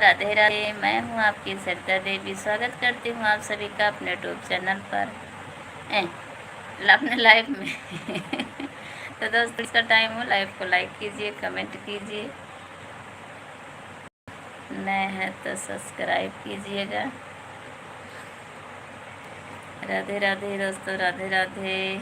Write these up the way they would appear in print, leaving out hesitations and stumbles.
राधे राधे। मैं हूँ आपकी सरिता देवी। स्वागत करती हूँ आप सभी का अपने यूट्यूब चैनल पर अपने लाइव में। तो दोस्तों, इसका टाइम हो, लाइव को लाइक कीजिए, कमेंट कीजिए, नए हैं तो सब्सक्राइब कीजिएगा। राधे राधे दोस्तों, राधे राधे।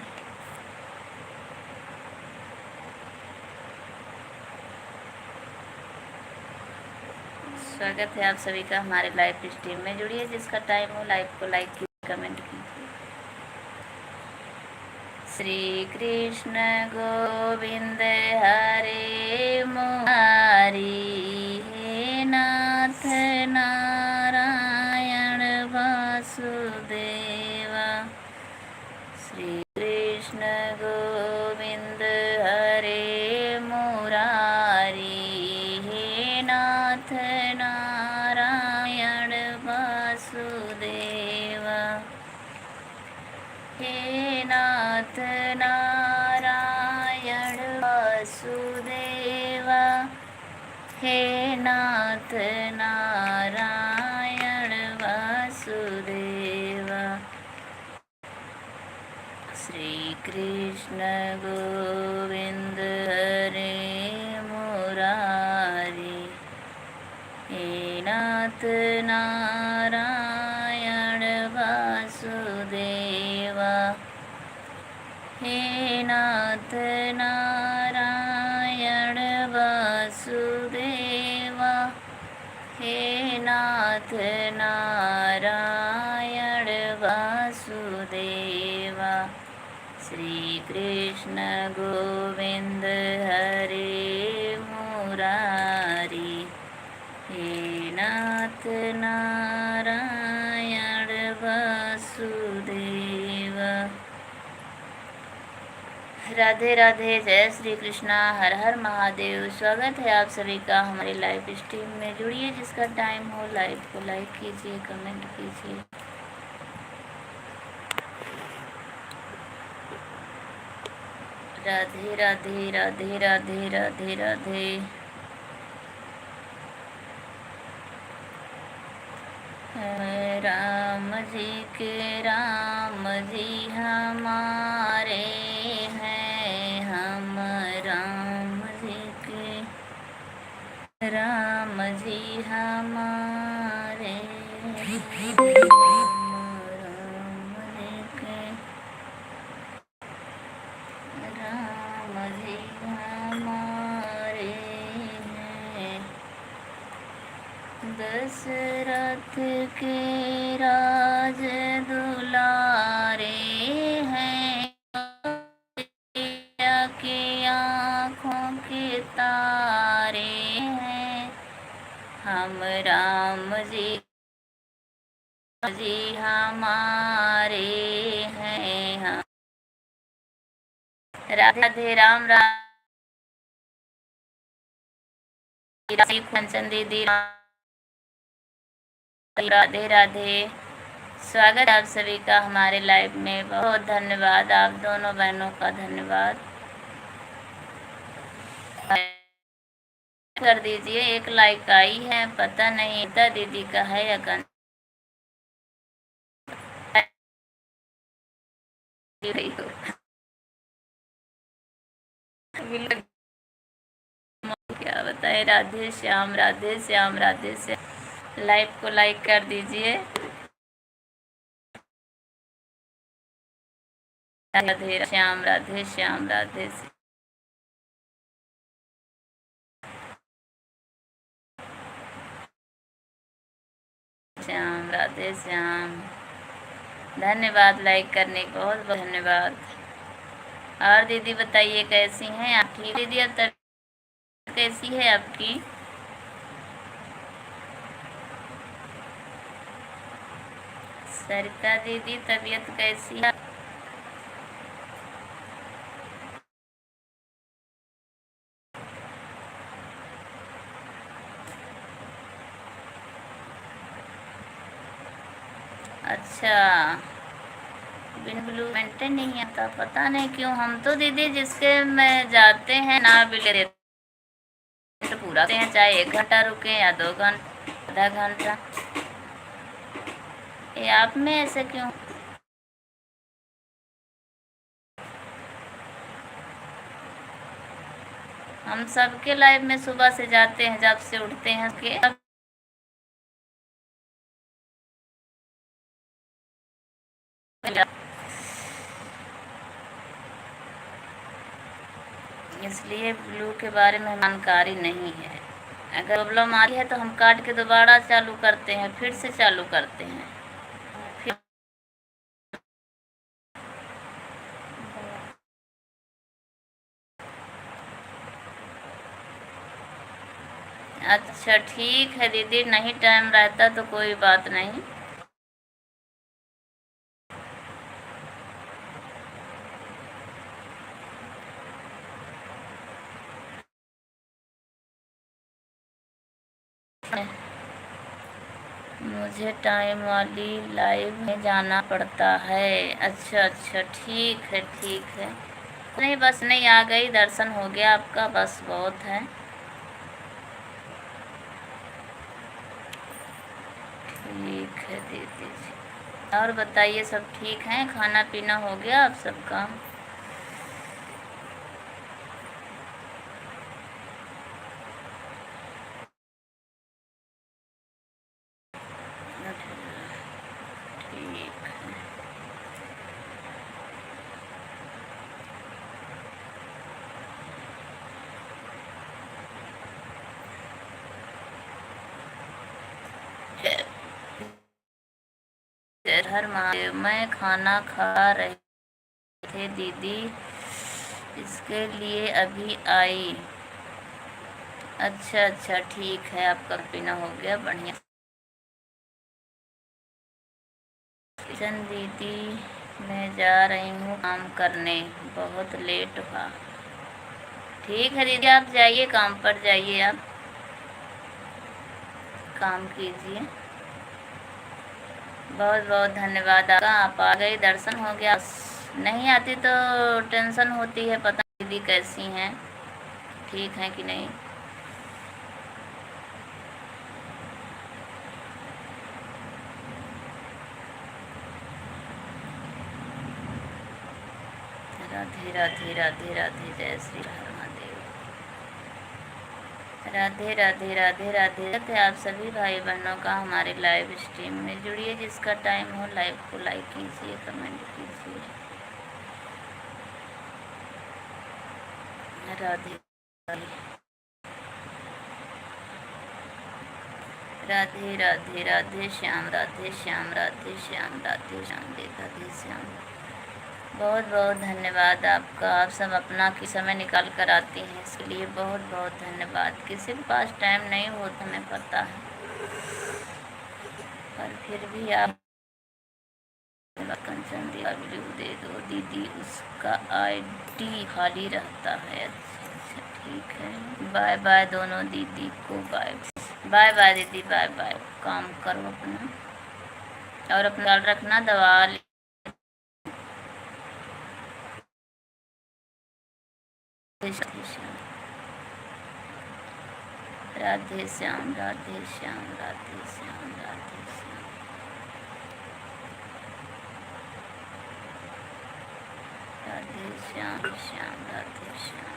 स्वागत है आप सभी का हमारे लाइव स्ट्रीम में। जुड़िए, जिसका टाइम हो, लाइव को लाइक कीजिए, कमेंट कीजिए। श्री कृष्ण गोविंद हरे मुरारी, हे नाथ नारायण वासुदेवा। श्री कृष्ण गोविंद हरे मुरारी, हे नाथ नारायण वासुदेवा। हे नाथ नारायण वासुदेवा, हे नाथ नारायण वासुदेवा। श्री कृष्ण गोविंद हरे मुरारी, हे नाथ नारायण वासुदेवा। हे नाथ नारायण वासुदेवा, हे नाथ नारायण वासुदेवा। श्री कृष्ण गोविंद हरे मुरारी, हे नाथ नारायण वासुदेवा। राधे राधे, जय श्री कृष्णा, हर हर महादेव। स्वागत है आप सभी का हमारे लाइव स्ट्रीम में। जुड़िए, जिसका टाइम हो, लाइव को लाइक कीजिए, कमेंट कीजिए। राधे राधे, राधे राधे, राधे राधे। राम जी के राम जी हमारे हैं, हम राम जी के राम जी हमारे हैं, राम जी के राम जी हमारे हैं। दशरथ के राज दुलारे हैं, के आँखों के तारे हैं, हम राम जी हमारे हैं, हम। राधे राम राम कंचन दीदी, राधे राधे। स्वागत है आप सभी का हमारे लाइव में। बहुत धन्यवाद, आप दोनों बहनों का धन्यवाद। कर दीजिए, एक लाइक आई है, पता नहीं गीता दीदी का है या कौन। क्या बताए, राधे श्याम, राधे श्याम, राधे श्याम। लाइव को लाइक कर दीजिए। राधे श्याम, राधे श्याम, राधे श्याम, राधे श्याम। धन्यवाद लाइक करने को, बहुत बहुत धन्यवाद। और दीदी बताइए, कैसी हैं आप? ठीक दीदी, अब तक कैसी है आपकी? सरिता दीदी, तबीयत कैसी है? अच्छा, बिन ब्लू मेंटेन नहीं आता, पता नहीं क्यों। हम तो दीदी जिसके में जाते हैं ना भी ले देते, तो पूरा हैं, चाहे 1 घंटा रुके या 2 घंटा। आधा घंटा। ये आप में ऐसे क्यों? हम सबके लाइव में सुबह से जाते हैं, जब से उठते हैं कि अब इसलिए ब्लू के बारे में जानकारी नहीं है। अगर प्रॉब्लम आ रही है तो हम काट के दोबारा चालू करते हैं, फिर से चालू करते हैं। फिर अच्छा ठीक है दीदी, नहीं टाइम रहता तो कोई बात नहीं। मुझे टाइम वाली लाइव में जाना पड़ता है। अच्छा अच्छा ठीक है ठीक है। नहीं बस नहीं, आ गई, दर्शन हो गया आपका, बस बहुत है। ठीक है दीदी जी। और बताइए, सब ठीक हैं? खाना पीना हो गया आप सबका? ठीक है। हर महादेव, मैं खाना खा रही थे दीदी, इसके लिए अभी आई। अच्छा अच्छा ठीक है, आपका पीना हो गया, बढ़िया। किशन दीदी, मैं जा रही हूँ काम करने, बहुत लेट हुआ। ठीक है दीदी, आप जाइए, काम पर जाइए, आप काम कीजिए। बहुत बहुत धन्यवाद आपका, आप आ गए, दर्शन हो गया। नहीं आती तो टेंशन होती है, पता नहीं दीदी कैसी हैं, ठीक हैं कि नहीं। राधे राधे राधे राधे, जय श्री महादेव। राधे राधे राधे राधे राधे। आप सभी भाई बहनों का हमारे लाइव स्ट्रीम में जुड़िए, जिसका टाइम हो लाइव को लाइक कीजिए, कमेंट कीजिए। राधे राधे राधे राधे श्याम, राधे श्याम, राधे श्याम, राधे श्याम, राधे श्याम। बहुत बहुत धन्यवाद आपका, आप सब अपना की समय निकाल कर आती हैं, इसके लिए बहुत बहुत धन्यवाद। किसी के पास टाइम नहीं होता, हमें पता है, पर फिर भी आप कंचन ब्लू दे दो दीदी, उसका आईडी खाली रहता है। अच्छा अच्छा ठीक है, बाय बाय दोनों दीदी को, बाय बाय बाय दीदी, बाय बाय। काम करो अपना, और अपना ख्याल रखना, दवा राधे श्याम, राधे श्याम, राधे श्याम, राधे श्याम, राधे श्याम श्याम, राधे श्याम।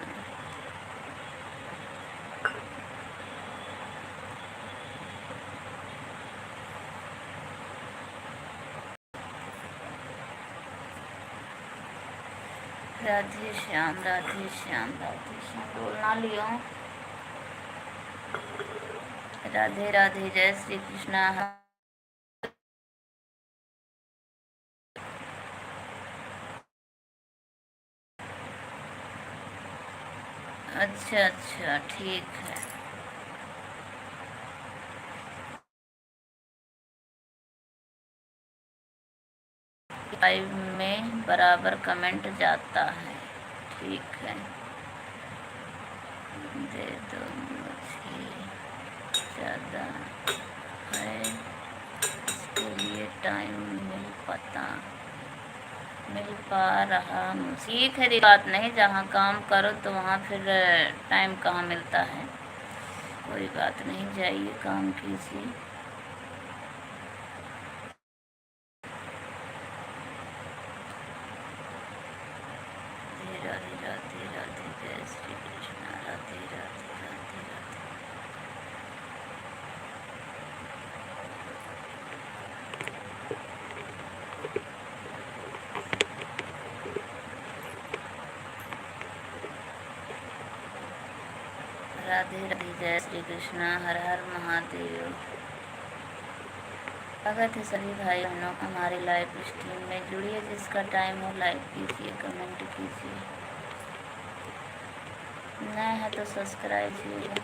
राधे श्याम, राधे श्याम, राधे श्याम, बोलना लियो। राधे राधे, जय श्री कृष्णा। अच्छा अच्छा ठीक है। लाइव में बराबर कमेंट जाता है, ठीक है, दे दो मुझे, ज़्यादा है, इसके लिए टाइम मिल पा रहा मुझे। ठीक है, बात नहीं, जहाँ काम करो तो वहाँ फिर टाइम कहाँ मिलता है, कोई बात नहीं, जाइए काम कीजिए। राधे राधे, जय श्री कृष्णा, हर हर महादेव। स्वागत है सभी भाई बहनों का हमारे लाइव स्ट्रीम में। जुड़िए, जिसका टाइम हो लाइक कीजिए, कमेंट कीजिए, नए हैं तो सब्सक्राइब कीजिए।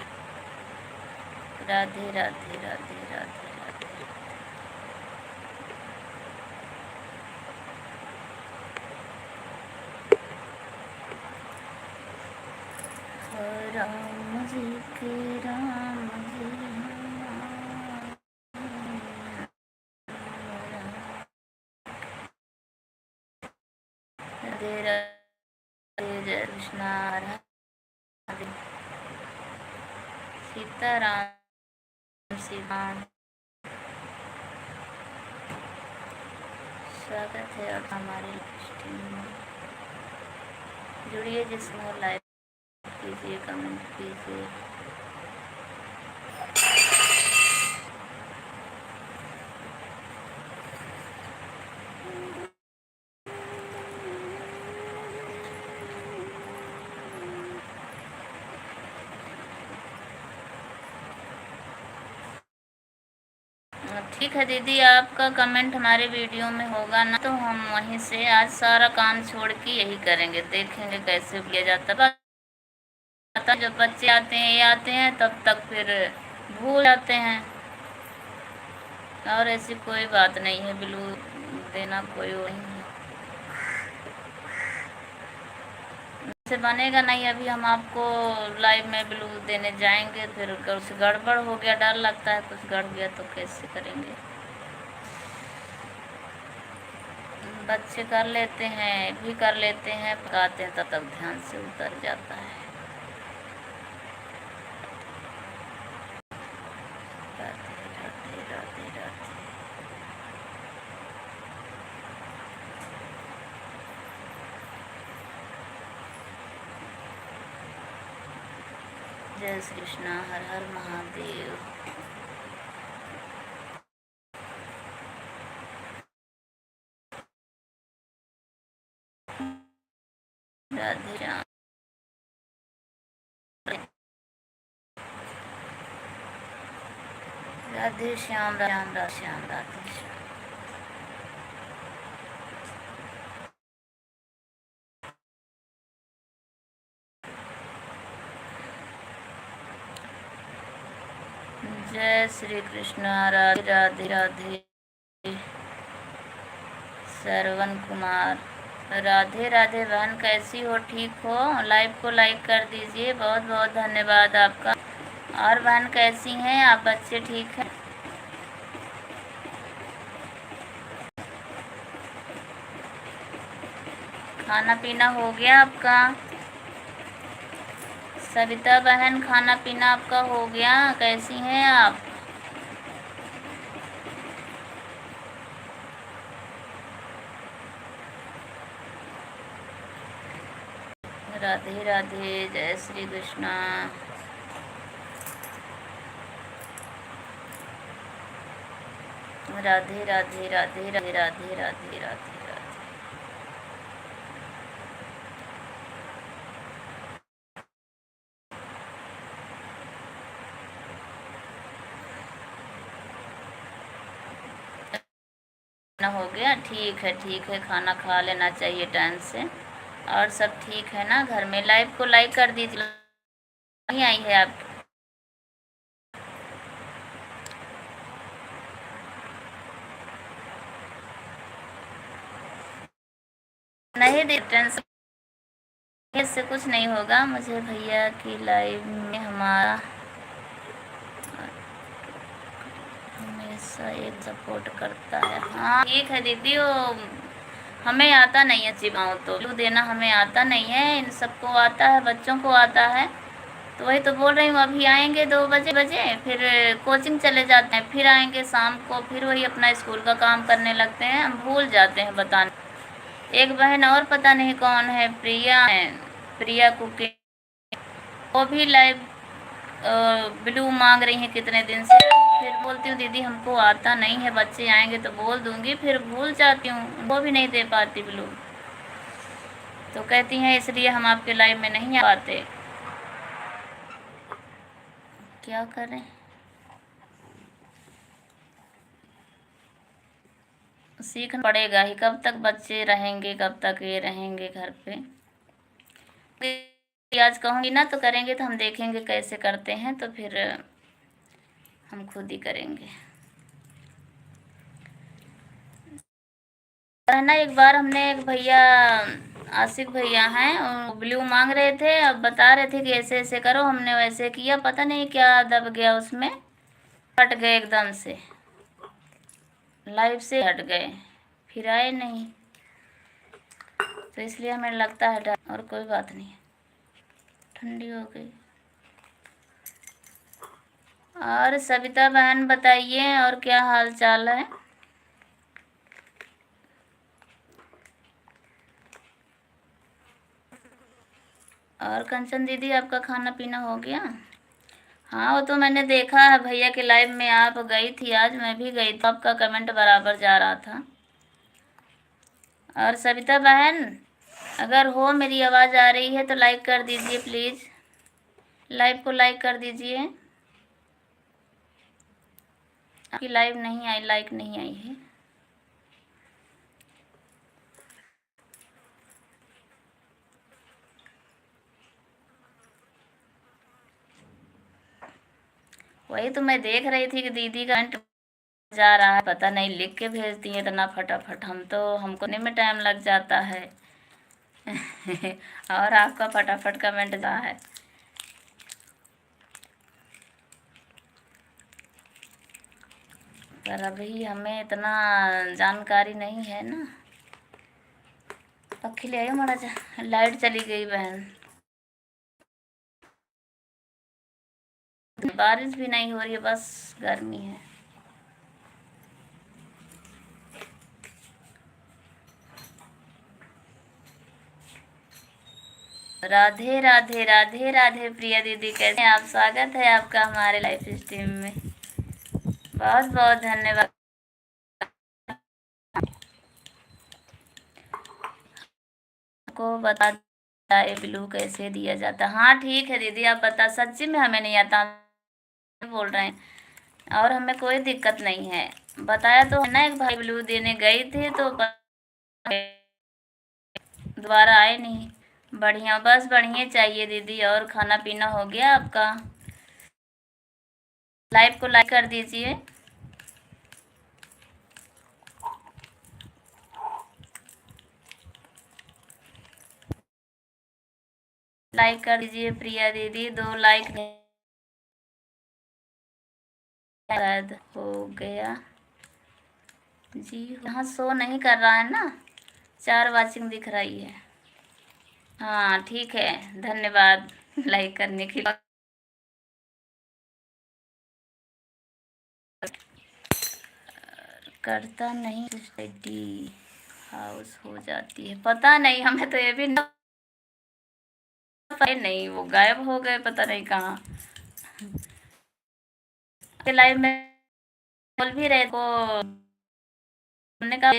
राधे राधे राधे राधे राधे। राम जी के राम जी राधे राधे, जय कृष्णा, राधे सीताराम श्रीराम। स्वागत है और हमारे स्ट्रीम में। जुड़िए, जिसमें लाइक कीजिए, कमेंट कीजिए। ठीक है दीदी, आपका कमेंट हमारे वीडियो में होगा ना, तो हम वहीं से आज सारा काम छोड़ के यही करेंगे, देखेंगे कैसे किया जाता है। जब बच्चे आते हैं, ये आते हैं, तब तक फिर भूल जाते हैं। और ऐसी कोई बात नहीं है, ब्लू देना कोई वो नहीं है। से बनेगा नहीं। अभी हम आपको लाइव में ब्लू देने जाएंगे, फिर कुछ गड़बड़ हो गया, डर लगता है कुछ गड़ गया तो कैसे करेंगे। बच्चे कर लेते हैं, भी कर लेते हैं, पकाते हैं, तब तक ध्यान से उतर जाता है। राधे राधे राधे राधे। जय श्री कृष्णा, हर हर महादेव। राधे राम, राधे श्याम, राम राम श्याम, राधे श्याम। जय श्री कृष्ण, राधे राधे राधे। श्रवण कुमार, राधे राधे बहन, कैसी हो? ठीक हो? लाइव को लाइक कर दीजिए, बहुत बहुत धन्यवाद आपका। और बहन कैसी हैं आप? बच्चे ठीक हैं? खाना पीना हो गया आपका? सविता बहन, खाना पीना आपका हो गया? कैसी हैं आप? राधे राधे, जय श्री कृष्णा। राधे राधे राधे राधे राधे राधे राधे। हो गया? ठीक है ठीक है, खाना खा लेना चाहिए टाइम से। और सब ठीक है ना घर में? लाइव को लाइक कर दीजिए। नहीं आई है आप? नहीं दे, टेंशन इससे कुछ नहीं होगा। मुझे भैया की लाइव में हमारा हमेशा एक सपोर्ट करता है। हाँ ठीक है दीदी, वो हमें आता नहीं है चिबाओ तो ब्लू देना हमें आता नहीं है, इन सबको आता है, बच्चों को आता है। तो वही तो बोल रही हूँ, अभी आएंगे 2 बजे, फिर कोचिंग चले जाते हैं, फिर आएंगे शाम को, फिर वही अपना स्कूल का काम करने लगते हैं, हम भूल जाते हैं बताने। एक बहन और पता नहीं कौन है, प्रिया है, प्रिया कुकिंग, वो भी लाइव ब्लू मांग रही हैं कितने दिन से। फिर बोलती हूँ दीदी हमको आता नहीं है, बच्चे आएंगे तो बोल दूंगी, फिर भूल जाती हूँ, वो भी नहीं दे पाती ब्लू। तो कहती हैं इसलिए हम आपके लाइव में नहीं आ पाते। क्या करें, सीखना पड़ेगा ही। कब तक बच्चे रहेंगे, कब तक ये रहेंगे घर पे। आज कहूँगी ना तो करेंगे, तो हम देखेंगे कैसे करते हैं, तो फिर हम खुद ही करेंगे। है ना, एक बार हमने एक भैया, आशिक भैया हैं, ब्लू मांग रहे थे, अब बता रहे थे कि ऐसे ऐसे करो, हमने वैसे किया, पता नहीं क्या दब गया उसमें, हट गए एकदम से, लाइव से हट गए, फिर आए नहीं, तो इसलिए हमें लगता है डर। और कोई बात नहीं, ठंडी हो गई। और सविता बहन बताइए, और क्या हाल चाल है। और कंचन दीदी, आपका खाना पीना हो गया। हाँ, वो तो मैंने देखा है भैया के लाइव में, आप गई थी आज, मैं भी गई थी, आपका कमेंट बराबर जा रहा था। और सविता बहन, अगर हो मेरी आवाज़ आ रही है तो लाइक कर दीजिए प्लीज़, लाइव को लाइक कर दीजिए। आपकी लाइव नहीं आई, लाइक नहीं आई है। वही तो मैं देख रही थी कि दीदी का कमेंट जा रहा है, पता नहीं लिख के भेजती है इतना फटाफट, हम तो हमको नहीं में टाइम लग जाता है। और आपका फटाफट कमेंट जा है। पर अभी हमें इतना जानकारी नहीं है ना। पक्षी ले आयो माड़ा जा, लाइट चली गई बहन, बारिश भी नहीं हो रही है, बस गर्मी है। राधे राधे राधे राधे प्रिया दीदी, कैसे हैं आप। स्वागत है आपका हमारे लाइव स्ट्रीम में, बहुत बहुत धन्यवाद। को बता ब्लू कैसे दिया जाता। हाँ ठीक है दीदी, आप बता, सच्ची में हमें नहीं आता, बोल रहे हैं, और हमें कोई दिक्कत नहीं है। बताया तो है ना, एक भाई ब्लू देने गई थी तो दोबारा आए नहीं। बढ़िया, बस बढ़िया चाहिए दीदी। और खाना पीना हो गया आपका। लाइव को लाइक कर दीजिए, लाइक कर दीजिए प्रिया दीदी, 2 लाइक शायद हो गया जी। यहाँ शो नहीं कर रहा है ना, 4 वाचिंग दिख रही है। हाँ ठीक है, धन्यवाद लाइक करने के लिए। करता नहीं रेडी हाउस हो जाती है, पता नहीं, हमें तो ये भी नहीं, वो गायब हो गए, पता नहीं कहाँ। लाइव में बोल भी रहे को, हमने कहा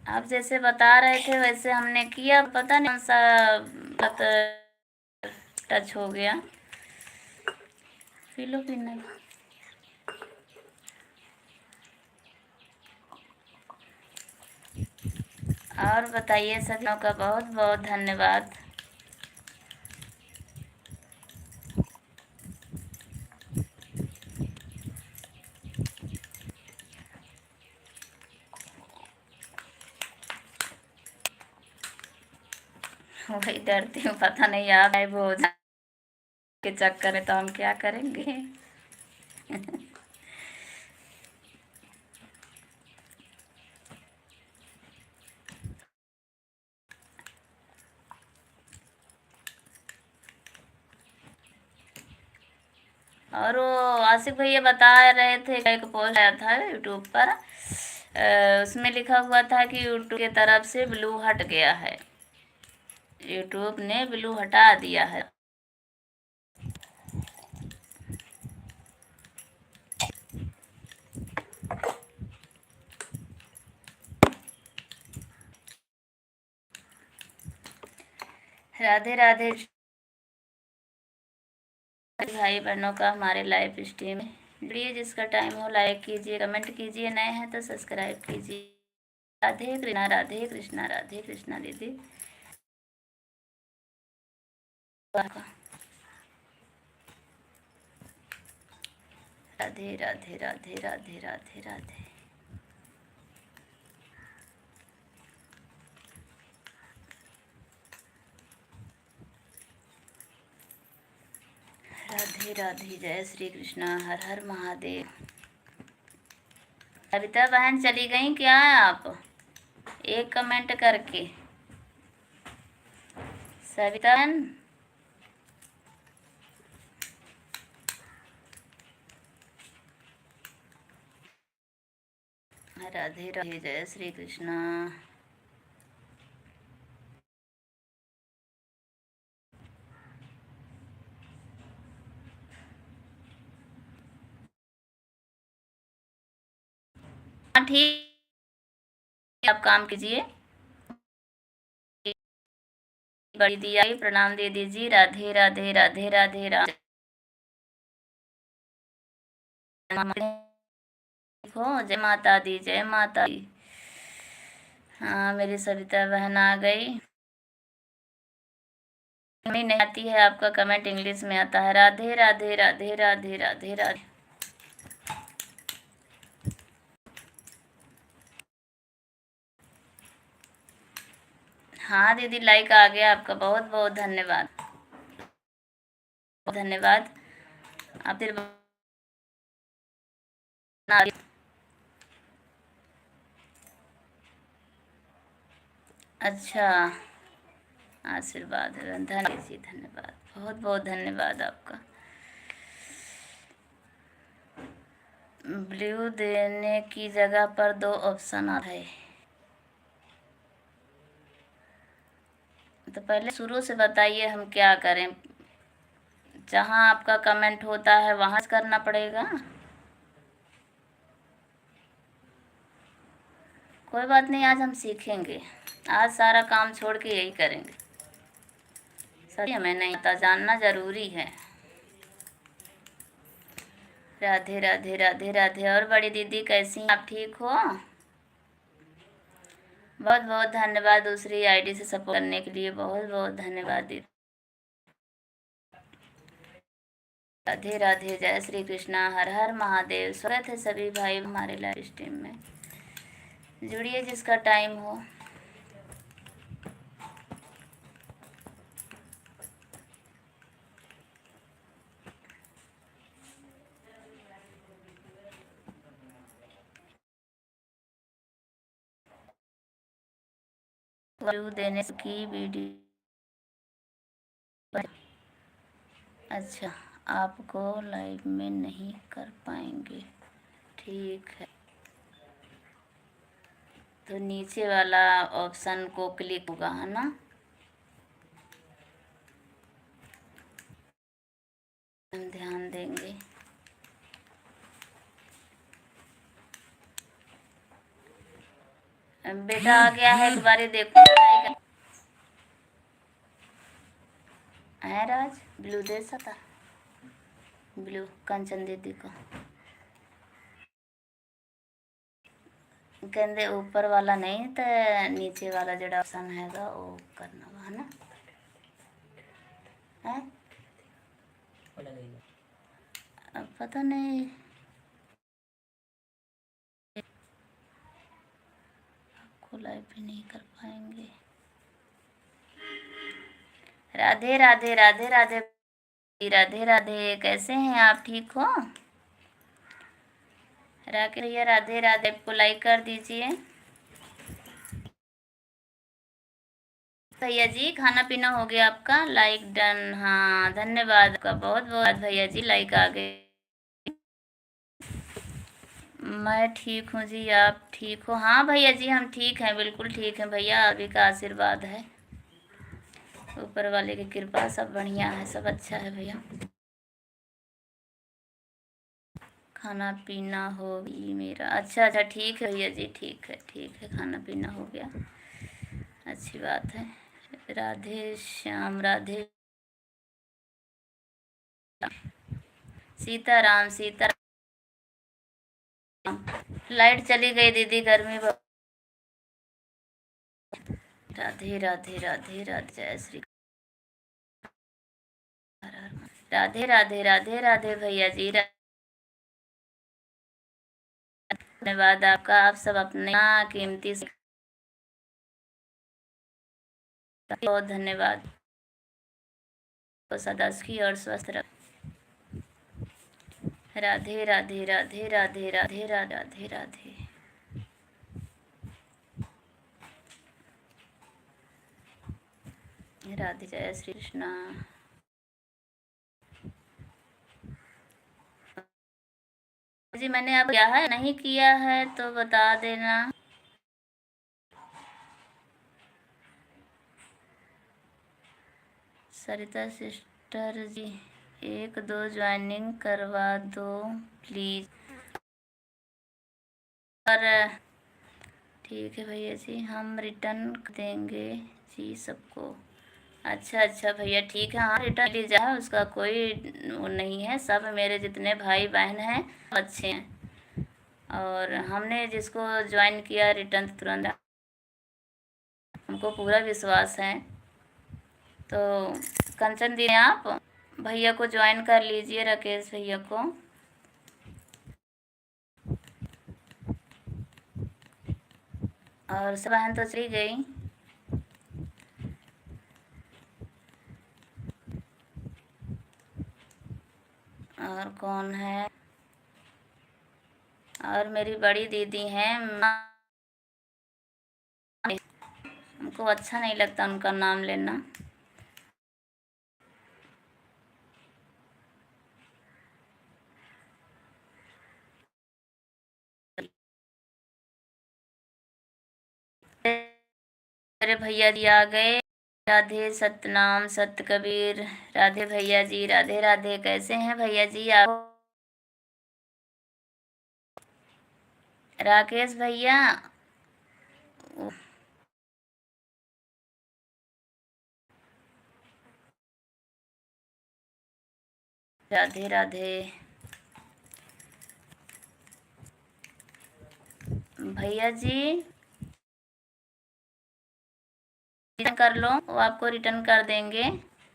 आप जैसे बता रहे थे वैसे हमने किया, पता नहीं कौन सा टच हो गया। फिलो भी नहीं। और बताइए, सभी का बहुत बहुत धन्यवाद। वही डरती हूँ, पता नहीं आप गायब हो के चक्कर है तो हम क्या करेंगे। और वो आसिफ भैया बता रहे थे, एक पोस्ट आया था यूट्यूब पर, उसमें लिखा हुआ था कि यूट्यूब की तरफ से ब्लू हट गया है, यूट्यूब ने ब्लू हटा दिया है। राधे राधे भाई बहनों का हमारे लाइव स्ट्रीम में जुड़िए। जिसका टाइम हो लाइक कीजिए, कमेंट कीजिए, नए हैं तो सब्सक्राइब कीजिए। राधे कृष्णा, राधे कृष्णा, राधे कृष्णा दीदी। राधे राधे राधे राधे राधे राधे। राधे राधे, जय श्री कृष्णा, हर हर महादेव। सविता बहन चली गई क्या आप? एक कमेंट करके। सविता बहन, राधे राधे, जय श्री कृष्णा। हाँ ठीक, आप काम कीजिए। बड़ी दिया प्रणाम दे दीजिए। राधे राधे राधे राधे राधे। हो, जय माता दी, जय माता दी। हाँ, मेरी सविता बहन आ गई। नहीं आती है आपका कमेंट, इंग्लिश में आता है। राधे राधे राधे राधे राधे राधे। हाँ दीदी, लाइक आ गया आपका, बहुत बहुत धन्यवाद। धन्यवाद। आप फिर अच्छा, आशीर्वाद है, धन्यवाद जी, धन्यवाद, बहुत बहुत धन्यवाद आपका। ब्लू देने की जगह पर दो ऑप्शन आ रहे। तो पहले शुरू से बताइए हम क्या करें। जहाँ आपका कमेंट होता है वहाँ करना पड़ेगा। कोई बात नहीं, आज हम सीखेंगे। आज सारा काम छोड़ के यही करेंगे। सही, हमें नहीं आता, जानना जरूरी है। राधे राधे राधे राधे। और बड़ी दीदी कैसी हैं आप, ठीक हो? बहुत बहुत धन्यवाद दूसरी आईडी से सपोर्ट करने के लिए, बहुत बहुत धन्यवाद दीदी। राधे राधे, जय श्री कृष्णा, हर हर महादेव। स्वागत है सभी भाई हमारे लाइव स्ट्रीम में। जुड़िए जिसका टाइम हो। देने की वीडियो। अच्छा, आपको लाइव में नहीं कर पाएंगे, ठीक है। तो नीचे वाला ऑप्शन को क्लिक होगा, है ना? हम ध्यान देंगे। बेटा आ गया है, एक बार देखो है राज। ब्लू दे सका, ब्लू कंचन दीदी को कहते ऊपर वाला नहीं तो नीचे वाला जो ऑप्शन है वो करना है ना। है अब पता नहीं, आपको लाइव भी नहीं कर पाएंगे। राधे राधे राधे राधे राधे राधे, कैसे हैं आप, ठीक हो? राकेश भैया राधे राधे, को लाइक कर दीजिए। भैया जी खाना पीना हो गया आपका? लाइक डन, हाँ धन्यवाद आपका, बहुत बहुत भैया जी, लाइक आ गए। मैं ठीक हूँ जी, आप ठीक हो? हाँ भैया जी हम ठीक हैं, बिल्कुल ठीक हैं भैया, अभी का आशीर्वाद है, ऊपर वाले की कृपा, सब बढ़िया है, सब अच्छा है भैया। खाना पीना हो गई मेरा, अच्छा अच्छा ठीक है भैया जी, ठीक है ठीक है, खाना पीना हो गया, अच्छी बात है। राधे श्याम, राधे सीताराम, सीताराम। लाइट चली गई दीदी, गर्मी राधे राधे राधे राधे, जय श्री राधे राधे राधे राधे भैया जी। धन्यवाद आपका, आप सब अपने कीमती बहुत धन्यवाद। तो सदा सुखी और स्वस्थ रख। राधे राधे राधे राधे राधे राधे राधे। राधे, जय श्री कृष्णा। जी मैंने अब किया है, नहीं किया है तो बता देना। सरिता सिस्टर जी, एक दो ज्वाइनिंग करवा दो प्लीज। और ठीक है भैया जी, हम रिटर्न देंगे जी सबको। अच्छा अच्छा भैया, ठीक है, हाँ रिटर्न ली जाए, उसका कोई वो नहीं है। सब मेरे जितने भाई बहन हैं अच्छे हैं, और हमने जिसको ज्वाइन किया रिटर्न तुरंत, हमको पूरा विश्वास है। तो कंचन दी, आप भैया को ज्वाइन कर लीजिए, राकेश भैया को। और सब बहन तो चली गई। और कौन है? और मेरी बड़ी दीदी हैं, हमको अच्छा नहीं लगता उनका नाम लेना। मेरे भैया जी आ गए। राधे सतनाम सत कबीर। राधे भैया जी, राधे राधे। कैसे हैं भैया जी आप? राकेश भैया, राधे राधे। भैया जी रिटर्न कर लो, वो आपको रिटर्न कर देंगे।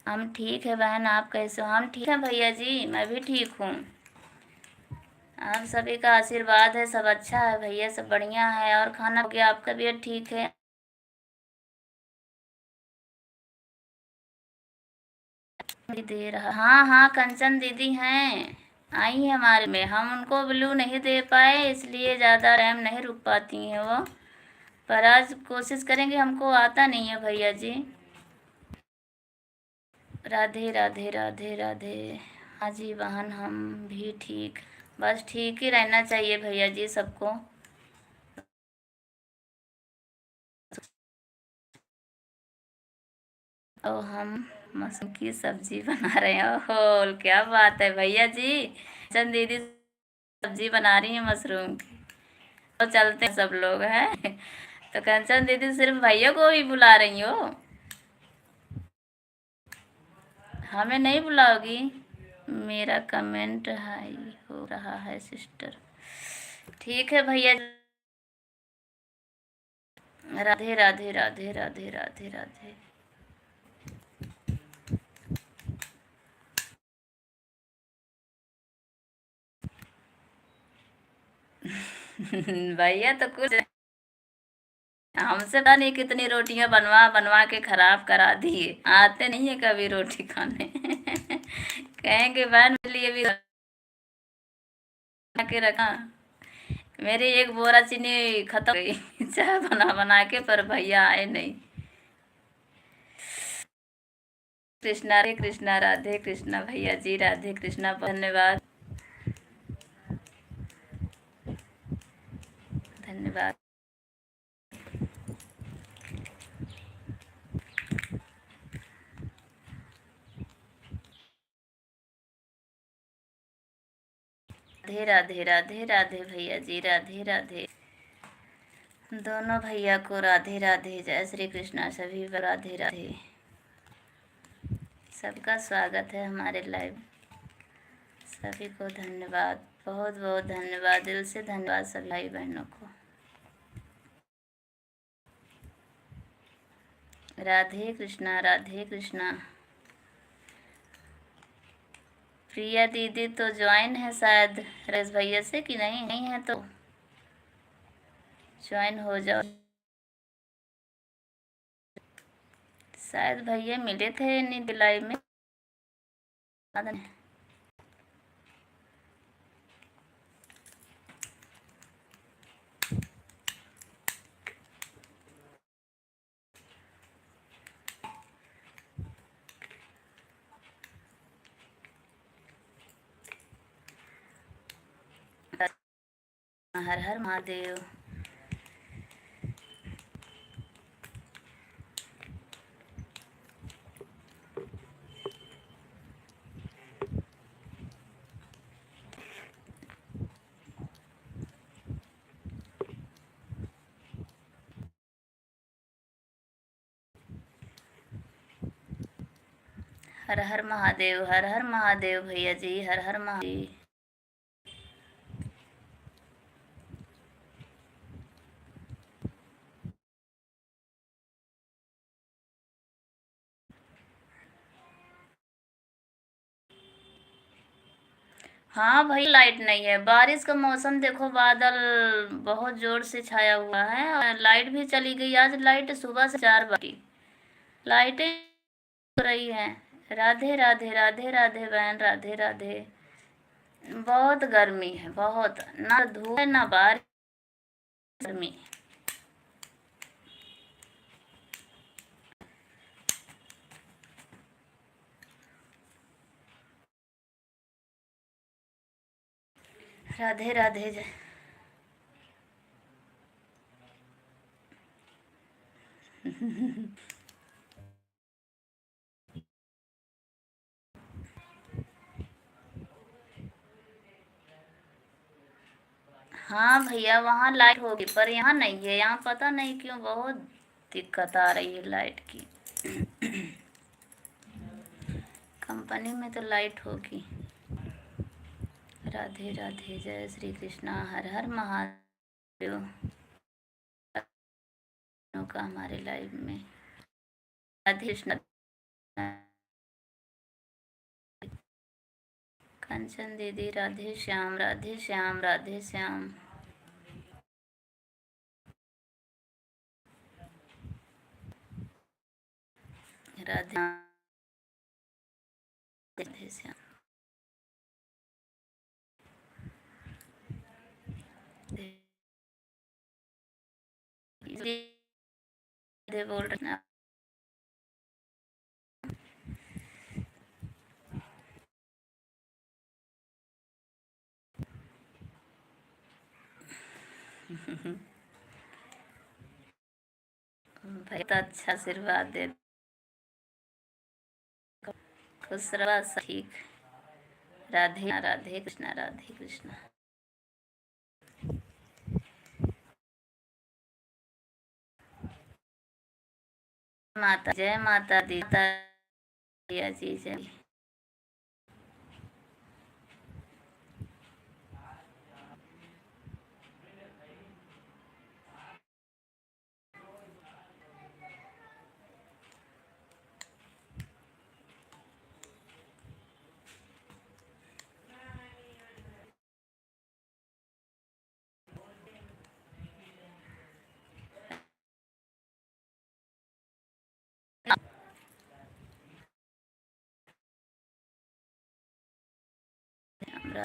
हम ठीक है बहन, आप कैसे हो? हम ठीक है भैया जी, मैं भी ठीक हूँ। आप सभी का आशीर्वाद है, सब अच्छा है भैया, सब बढ़िया है। और खाना हो गया आपका भी? ठीक है। दे रहा, हाँ हाँ कंचन दीदी हैं, आई है हमारे में। हम उनको ब्लू नहीं दे पाए, इसलिए ज़्यादा टाइम नहीं रुक पाती हैं वो, पर आज कोशिश करेंगे। हमको आता नहीं है भैया जी। राधे राधे राधे राधे। हाँ जी बहन, हम भी ठीक, बस ठीक ही रहना चाहिए भैया जी सबको। तो हम मशरूम की सब्जी बना रहे हैं। ओहो क्या बात है भैया जी, चंद दीदी सब्जी बना रही है मशरूम की। तो चलते हैं सब लोग हैं। तो कंचन दीदी सिर्फ भैया को ही बुला रही हो, हमें नहीं बुलाओगी? मेरा कमेंट हाई हो रहा है सिस्टर। ठीक है भैया। राधे राधे राधे राधे राधे राधे। भैया तो कुछ हमसे पता नहीं कितनी रोटियां बनवा बनवा के खराब करा दिए, आते नहीं है कभी रोटी खाने। कहेंगे बहन मेरे लिए भी बना के रखा। मेरी एक बोरा चीनी खत्म हो गई चाय बना बना के, पर भैया आए नहीं। कृष्णा, राधे कृष्णा, राधे कृष्णा भैया जी, राधे कृष्णा, धन्यवाद धन्यवाद। राधे राधे राधे राधे भैया जी, राधे राधे। दोनों भैया को राधे राधे, जय श्री कृष्णा। सभी को राधे राधे। सबका स्वागत है हमारे लाइव। सभी को धन्यवाद, बहुत बहुत धन्यवाद, दिल से धन्यवाद सभी भाई बहनों को। राधे कृष्णा, राधे कृष्णा। प्रिया दीदी तो ज्वाइन है शायद रमेश भैया से, कि नहीं? नहीं है तो ज्वाइन हो जाओ। शायद भैया मिले थे नींद लाइव में। हर हर महादेव। हर हर महादेव, हर हर महादेव भैया जी, हर हर महादेव। हाँ भाई, लाइट नहीं है। बारिश का मौसम देखो, बादल बहुत जोर से छाया हुआ है और लाइट भी चली गई। आज लाइट सुबह से 4 बजी लाइटें हो रही हैं। राधे राधे, राधे राधे बहन, राधे राधे। बहुत गर्मी है, बहुत, ना धूप है ना बारिश, गर्मी। राधे राधे जय। हाँ भैया, वहाँ लाइट होगी पर यहाँ नहीं है। यहाँ पता नहीं क्यों बहुत दिक्कत आ रही है लाइट की। कंपनी में तो लाइट होगी। राधे राधे, जय श्री कृष्णा, हर हर महादेव का हमारे लाइव में। राधे कृष्ण। कंचन दीदी, राधे श्याम, राधे श्याम, राधे श्याम। राधे राधे श्याम। राधे बोल रहे हैं। भाई तो अच्छा आशीर्वाद दे, खुश रहा, ठीक। राधे राधे कृष्णा, राधे कृष्णा। माता, जय माता दी, माता जी जय।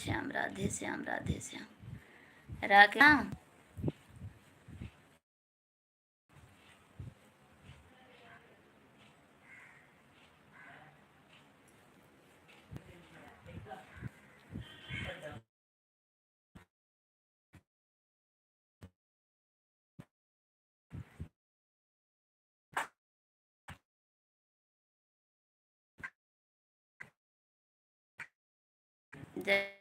श्याम, राधे श्याम, राधे श्याम। राके जय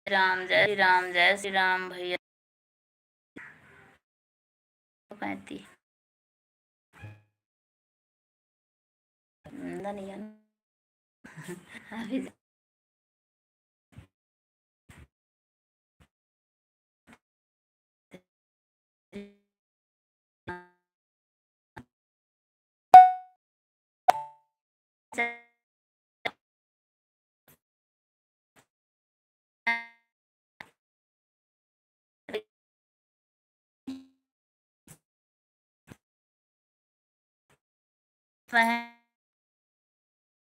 राम, जय श्री राम, जय श्री राम भैया। 35 नहीं है अभी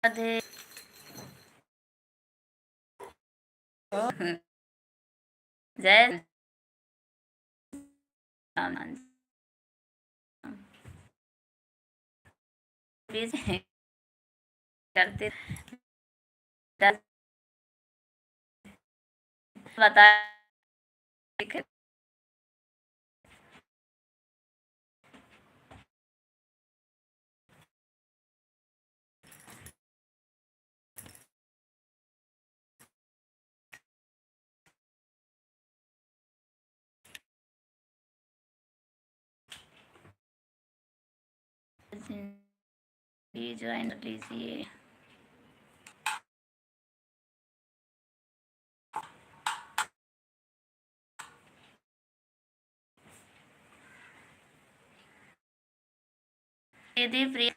राधे जय राम प्लीज करते बता ज्वाइन लीजिए। यदि प्रिय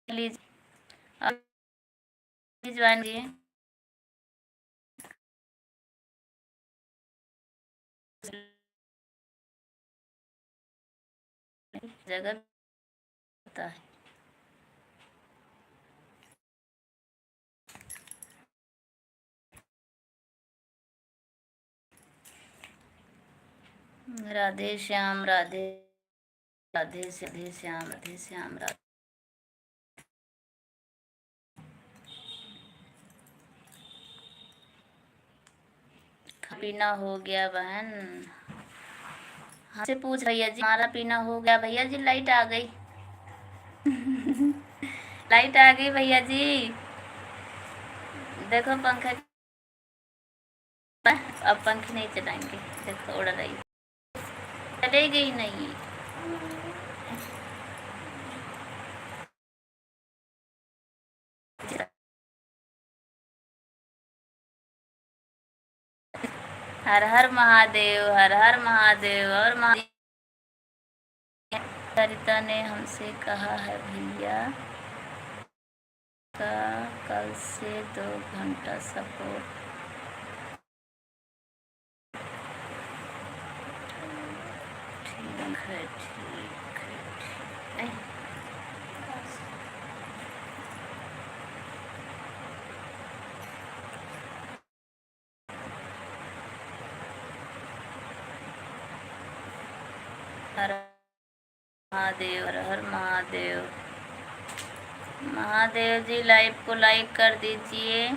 लीजिए ज्वाइन किए जगह होता है। राधे श्याम राधे राधे राधे श्याम राधे श्याम राधे पीना हो गया बहन हमसे पूछ भैया जी हमारा पीना हो गया भैया जी लाइट आ गई लाइट आ गई भैया जी देखो पंखा अब पंखे नहीं चलाएंगे देखो उड़ रही चलेगी नहीं हर हर महादेव हर हर महादेव और सरिता ने हमसे कहा है भैया का कल से 2 घंटा सपोर्ट ठीक है ठीक है हर महादेव हर हर महादेव महादेव जी लाइव को लाइक कर दीजिए।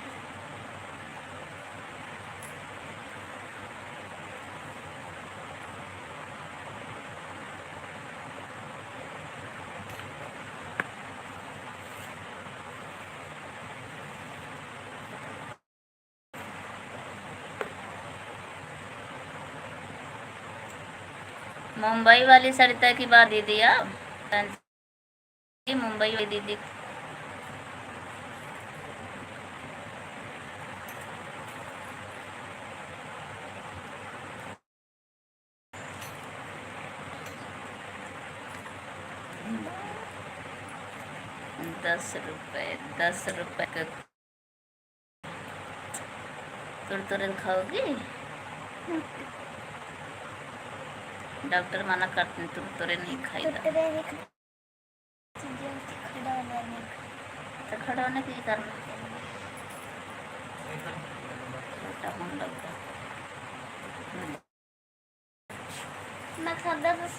मुंबई वाली सरिता की बात दीदी आप मुंबई वाली दीदी 10 रुपए 10 रुपए का तुरंत खाओगी डॉक्टर मना करते हैं तुरंत नहीं खाई तो खड़ा होने की करना छोटा मन लगता मैं खादा बस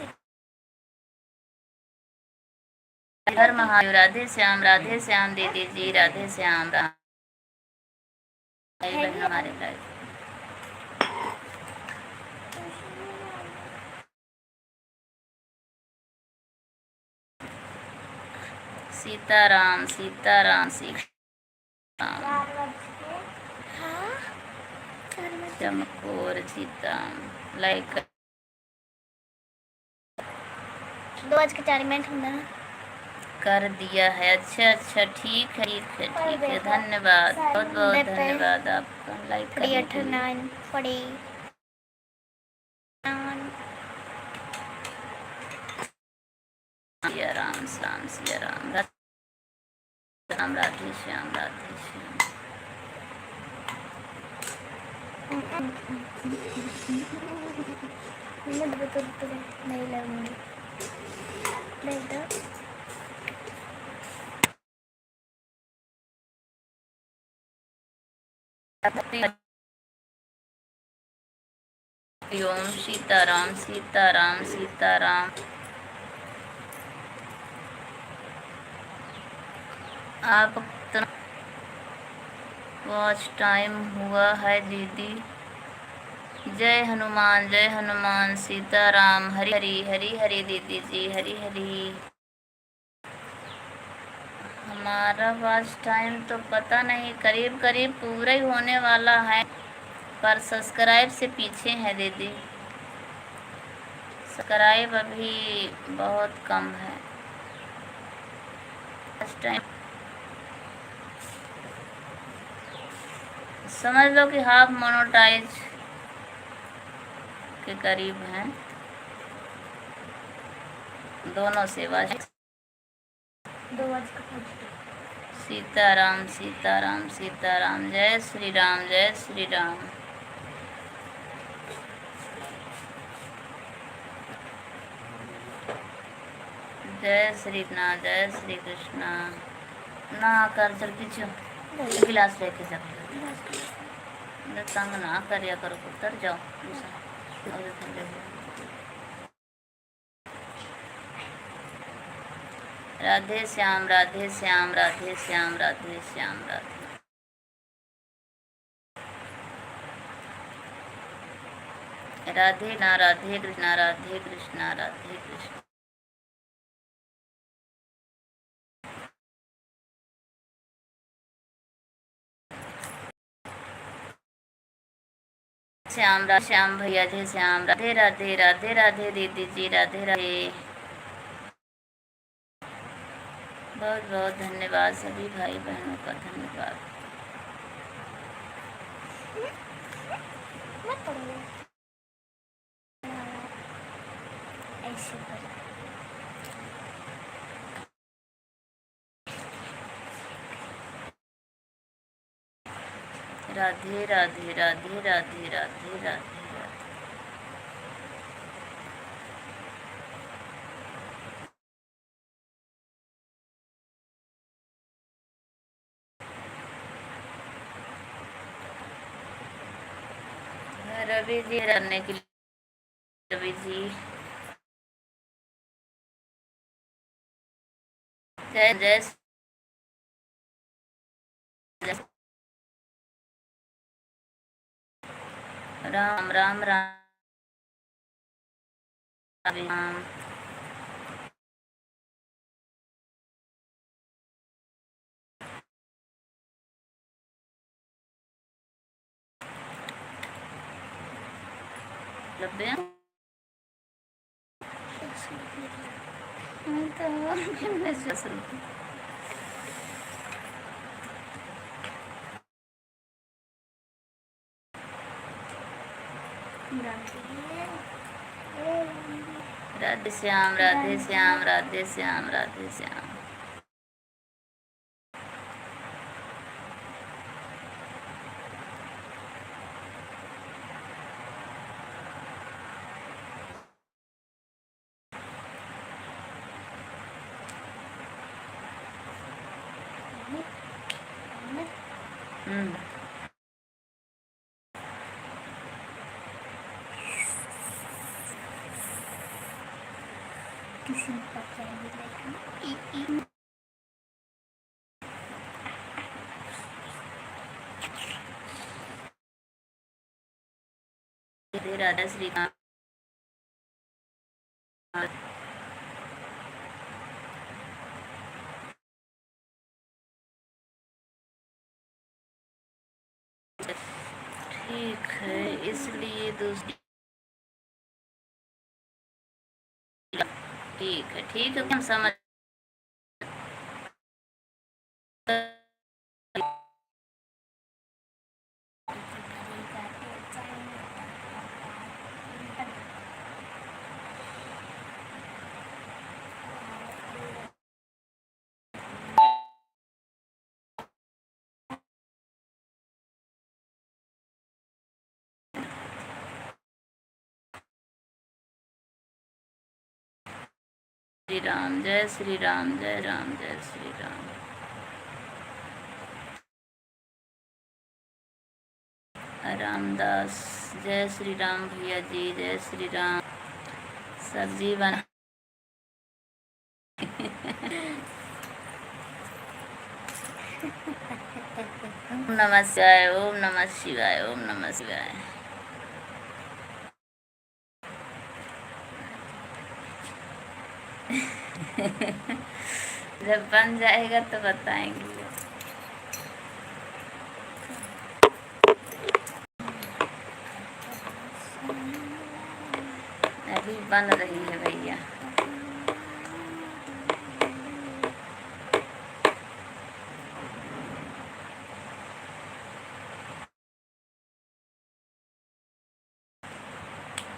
हर महादेव राधे श्याम दीदी जी राधे श्याम हमारे लाइफ सीताराम सीताराम चमकोर सीता लाइक 2:04 होना कर दिया है। अच्छा अच्छा, ठीक है ठीक है ठीक है, धन्यवाद, बहुत बहुत धन्यवाद आपका लाइक करने के लिए। सिया राम श्याम सिया राम, राम राधे श्याम राधे श्याम। नहीं लगूंगी ओम सीताराम सीताराम सीताराम। आप वॉच टाइम हुआ है दीदी। जय हनुमान सीताराम, हरी हरी हरी हरी दीदी जी, हरी हरी। हमारा वॉच टाइम तो पता नहीं, करीब करीब पूरा ही होने वाला है, पर सब्सक्राइब से पीछे है दीदी। सब्सक्राइब अभी बहुत कम है। वॉच टाइम समझ लो कि हाफ मोनोटाइज के करीब हैं दोनों सेवा। सीताराम सीताराम सीताराम, जय श्री राम जय श्री राम। जय श्री कृष्ण जय श्री कृष्ण। ना कर चल पीछे गिलास लेके जा, तंग ना करिया करो, उतर जाओ। राधे श्याम राधे श्याम राधे श्याम राधे श्याम राधे। राधे ना राधे कृष्णा राधे कृष्णा राधे कृष्ण। श्याम भैया जय श्याम, राधे राधे राधे राधे दीदी जी, राधे राधे। बहुत बहुत धन्यवाद सभी भाई बहनों का, धन्यवाद। राधे राधे राधे राधे राधे राधे। रवि जी रहने के लिए, रवि जी जय जय राम राम राम राम। लब्बे राधे श्याम राधे श्याम राधे श्याम राधे श्याम। राधा श्री राम। ठीक है, इसलिए दूसरी ठीक है, हम समझ श्री राम, जय श्री राम, जय राम, जय श्री राम। रामदास, जय श्री राम भैया जी, जय श्री राम। सब्जी बना ओम नमः शिवाय, ओम नमः शिवाय, ओम नमः शिवाय। जब बन जाएगा तो बताएंगे। अभी बन रही है भैया।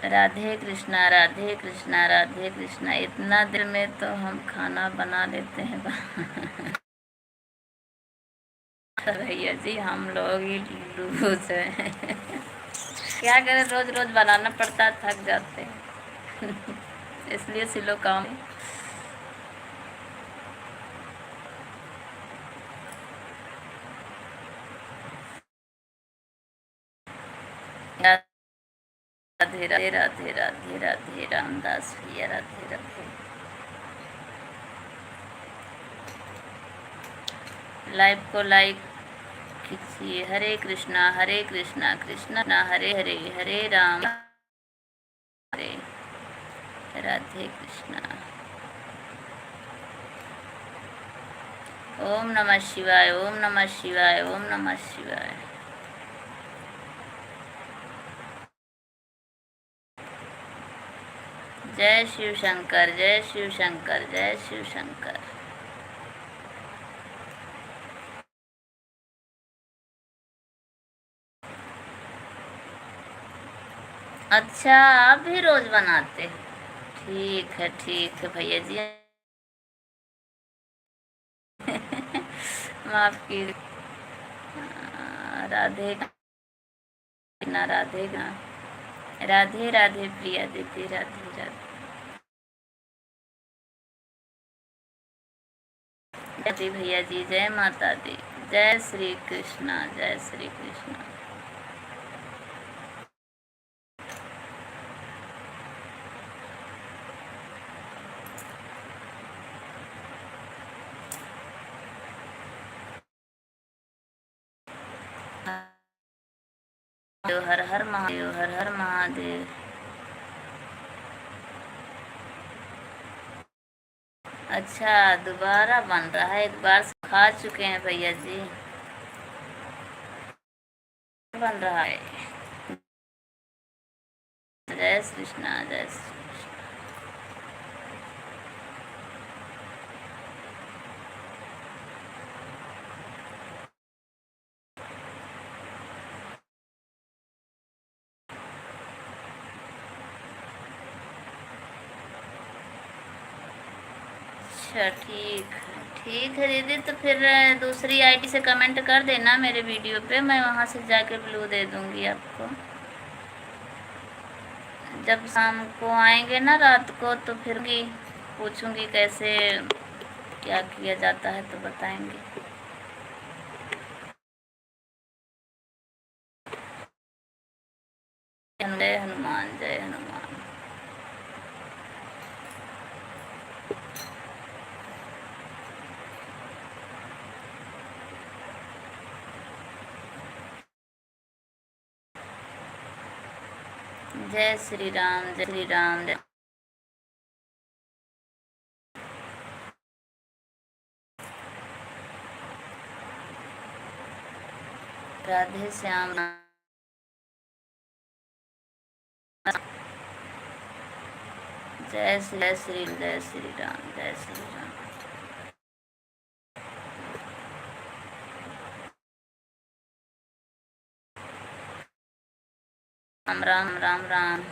राधे कृष्णा, राधे कृष्णा, राधे कृष्णा। इतना देर में तो हम खाना बना लेते हैं। भैया जी हम लोग ही लूज हैं। क्या करें, रोज रोज बनाना पड़ता है, थक जाते हैं। इसलिए सिलो काम। राधे राधे, राधे राधे, राधे रामदास भैया, राधे राधे। लाइव को लाइक कीजिए। हरे कृष्णा, कृष्णा कृष्णा हरे हरे, हरे राम हरे। राधे कृष्णा। ओम नमः शिवाय, ओम नमः शिवाय, ओम नमः शिवाय। जय शिव शंकर, जय शिव शंकर, जय शिव शंकर। अच्छा, आप भी रोज बनाते हैं? ठीक है भैया जी। माफ की। राधे ना, राधे ना, राधे राधे प्रिया दीदी, राधे राधे। जय भैया जी, जय माता दी, जय श्री कृष्णा, जय श्री कृष्णा। हर हर महादेव, हर हर महादेव। अच्छा, दोबारा बन रहा है? एक बार खा चुके हैं भैया जी। बन रहा है। जय श्री कृष्णा, जय श्री। अच्छा, ठीक है दीदी। तो फिर दूसरी आईडी से कमेंट कर देना मेरे वीडियो पे, मैं वहाँ से जाके ब्लू दे दूँगी आपको। जब शाम को आएंगे ना, रात को, तो फिर भी पूछूंगी कैसे क्या किया जाता है, तो बताएंगे। जय हनुमान, जय हनुमान। जय श्री राम, जय श्री राम, जय। राधे श्याम। जय श्री जय श्री जय श्री राम जय श्री राम। राम राम राम राम।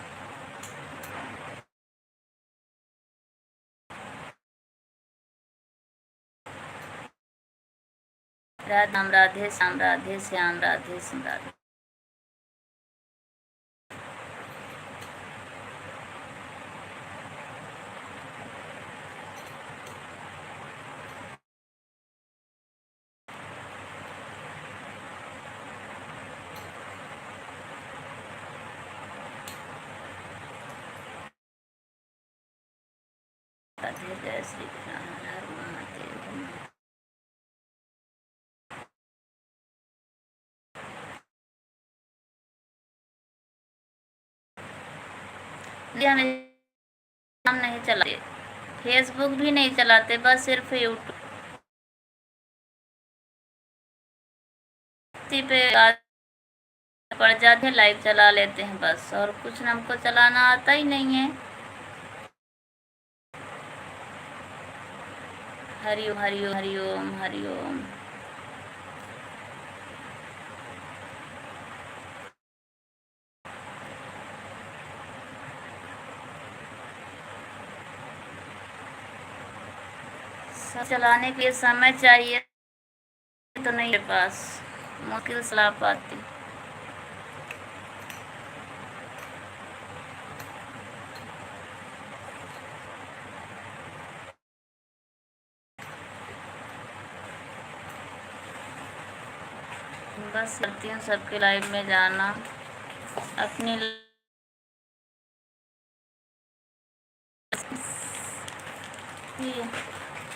राम राधे श्याम राधे श्याम राधे श्याम राधे। राधे जय श्री राम हर हर महादेव। हमें हम नहीं चलाते, फेसबुक भी नहीं चलाते, बस सिर्फ यूट्यूब पे पड़ जाते हैं, लाइव चला लेते हैं बस, और कुछ हमको चलाना आता ही नहीं है। हरिओम हरिओम हरिओम हरिओम। सब चलाने के लिए समय चाहिए, तो नहीं मेरे पास, मुश्किल चला पाती। बस करती हूँ सबके लाइव में जाना, अपनी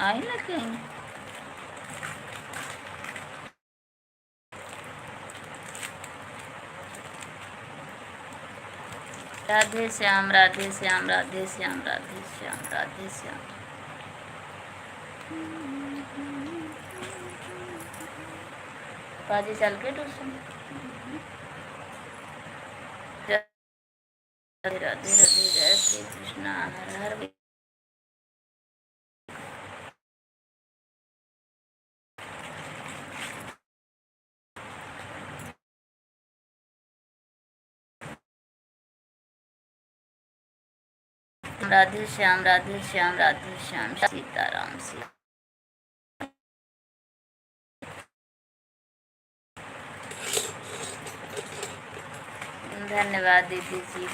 आई ना कहीं। राधे श्याम राधे श्याम राधे श्याम राधे श्याम राधे श्याम। बाजी चल के ट्यूशन। राधे राधे राधे जय श्री कृष्णा हर हर। राधे श्याम राधे श्याम राधे श्याम सीताराम सी। धन्यवाद दीदी जी।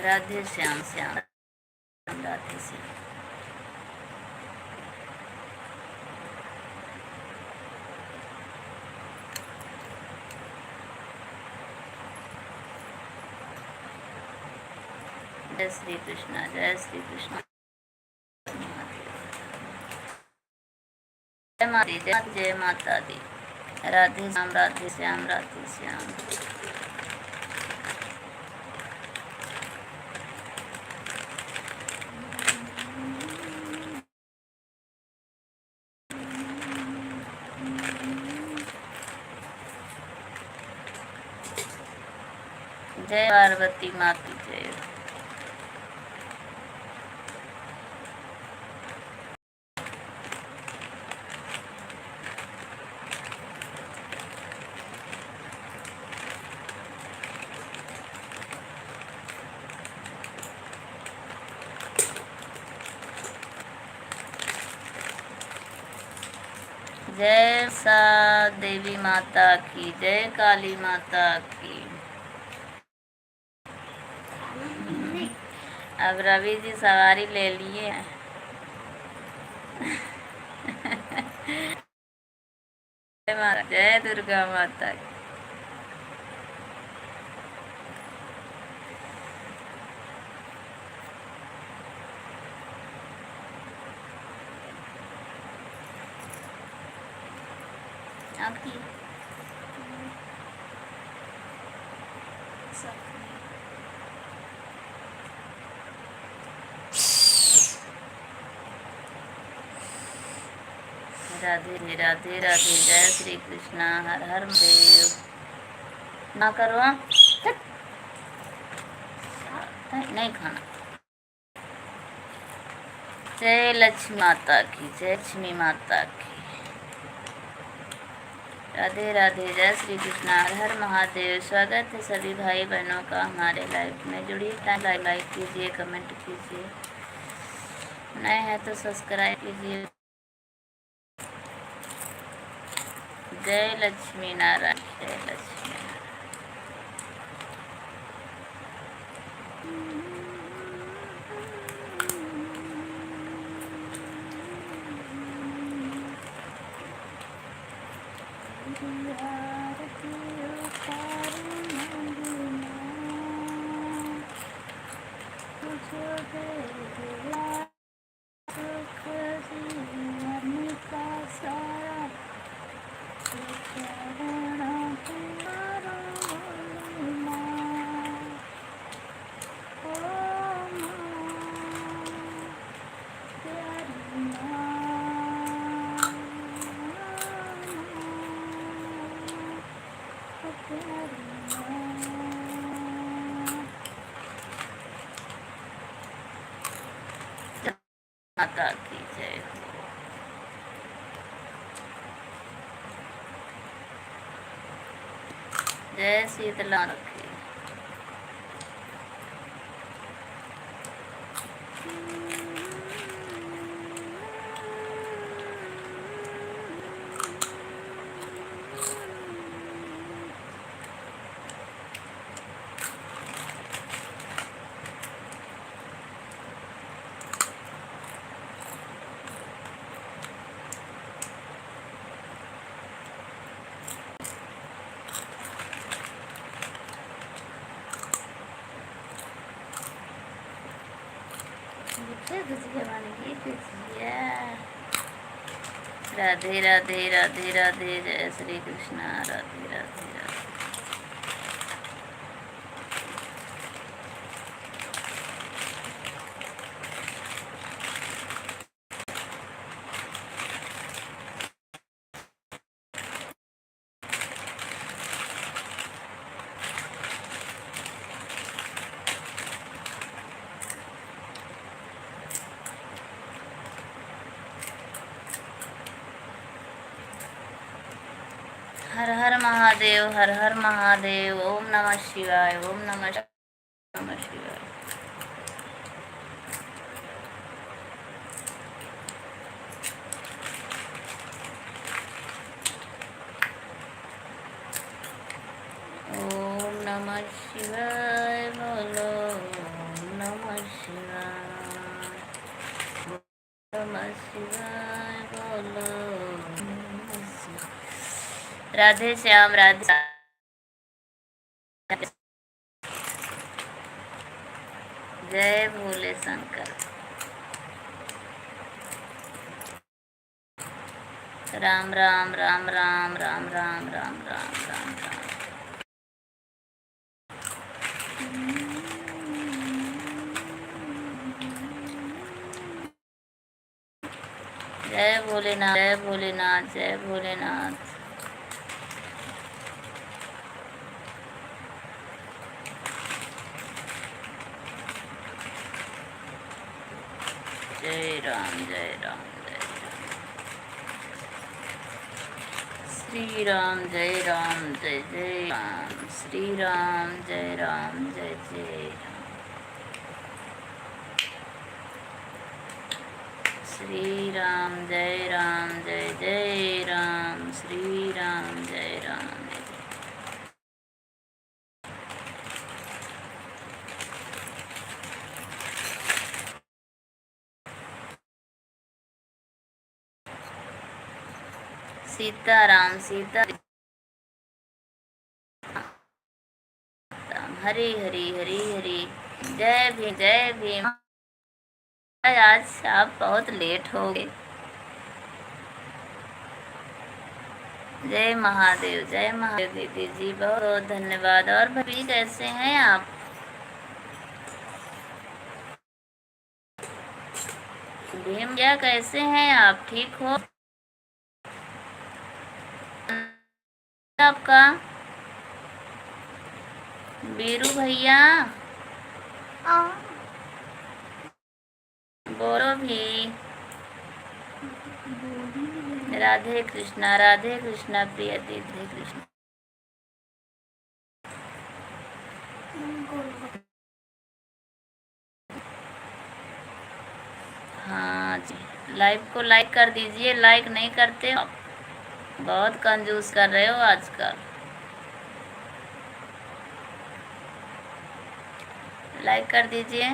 राधे श्याम श्याम राधे श्याम। जय श्री कृष्णा जय श्री कृष्णा। जय माता दी जय माता दी। राधे श्याम राधे श्याम राधे श्याम। जय पार्वती माता जय। जय सा देवी माता की जय, काली माता की। अब रवि जी सवारी ले लिए हैं। जय दुर्गा माता की। आपकी राधे राधे राधे। जय श्री कृष्णा। हर हर महादेव। ना करो नहीं खाना। जय लक्ष्मी माता की, जय लक्ष्मी माता की। राधे राधे। जय श्री कृष्णा। हर हर महादेव। स्वागत है सभी भाई बहनों का हमारे लाइव में। जुड़िए, लाइक कीजिए, कमेंट कीजिए, नए हैं तो सब्सक्राइब कीजिए। जय लक्ष्मी नारायण, जय लक्ष्मी नारायण। माता की जय हो। जय शीतला रखी। गुजिया बन गई गुजिया। राधे राधे राधे राधे। जय श्री कृष्णा। राधे राधे राधे। हर हर महादेव, हर हर महादेव। ओम नमः शिवाय, ओम नमः शिवाय। ओम नमः शिवाय बोलो, ओम नमः शिवाय, नमः शिवाय बोलो, नमः शिवाय। राधे श्याम, राधे। जय भोले शंकर। राम राम राम राम राम राम राम राम राम राम। जय भोलेनाथ, जय भोलेनाथ, जय भोलेनाथ। जय राम, जय राम, जय राम। श्री राम, जय राम, जय जय राम। श्री राम, जय राम, जय जय राम। श्री राम, जय राम, जय जय राम। श्री राम, जय राम, जय जय। सीताराम, सीता राम। हरी हरी हरी हरी। जय भीम, जय भीम। आज आप बहुत लेट हो गए। जय महादेव, जय महादेव दीदी जी, बहुत बहुत धन्यवाद। और भाभी कैसे हैं आप? भीम क्या कैसे हैं आप? ठीक हो? आपका बीरू भैया आ बोलो भी। राधे कृष्णा प्रिय राधे कृष्णा। हाँ जी, लाइव को लाइक कर दीजिए, लाइक नहीं करते हो, बहुत कंजूस कर रहे हो आजकल। लाइक कर दीजिए।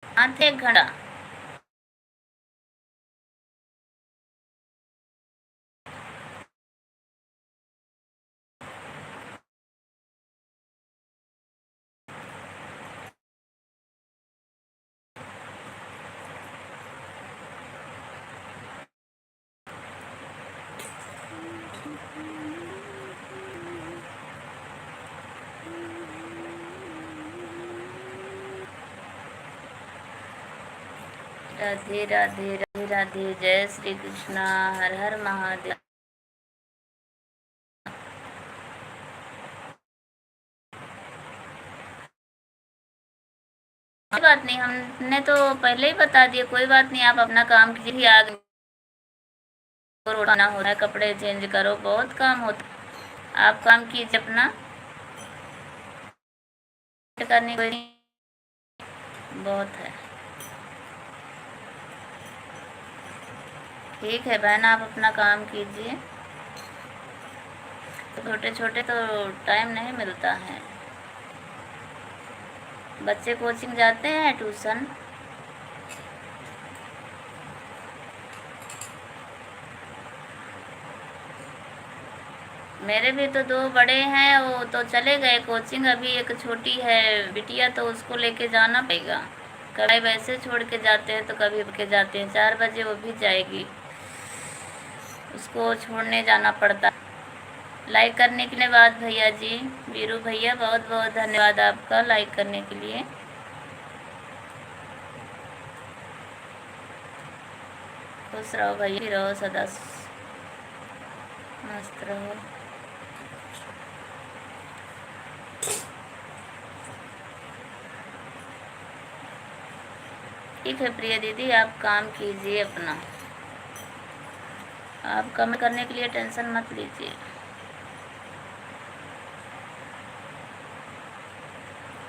हाथ एक घड़ा। राधे राधे राधे राधे, जय श्री कृष्णा, हर हर महादेव। कोई बात नहीं, हमने तो पहले ही बता दिया, कोई बात नहीं, आप अपना काम कीजिए। आगे उठाना होता है, कपड़े चेंज करो, बहुत काम होता। आप काम कीजिए अपना, करने कोई बहुत है। ठीक है बहन, आप अपना काम कीजिए। छोटे छोटे तो टाइम नहीं मिलता है। बच्चे कोचिंग जाते हैं, ट्यूशन। मेरे भी तो 2 बड़े हैं, वो तो चले गए कोचिंग। अभी एक छोटी है बिटिया, तो उसको लेके जाना पड़ेगा। कभी वैसे छोड़ के जाते हैं तो कभी के जाते हैं। 4 बजे वो भी जाएगी, उसको छोड़ने जाना पड़ता। लाइक करने के लिए बाद भैया जी, वीरू भैया बहुत बहुत धन्यवाद आपका लाइक करने के लिए। खुश रहो भैया, रहो सदा मस्त रहो। ठीक है प्रिय दीदी, आप काम कीजिए अपना। आप कम करने के लिए टेंशन मत लीजिए।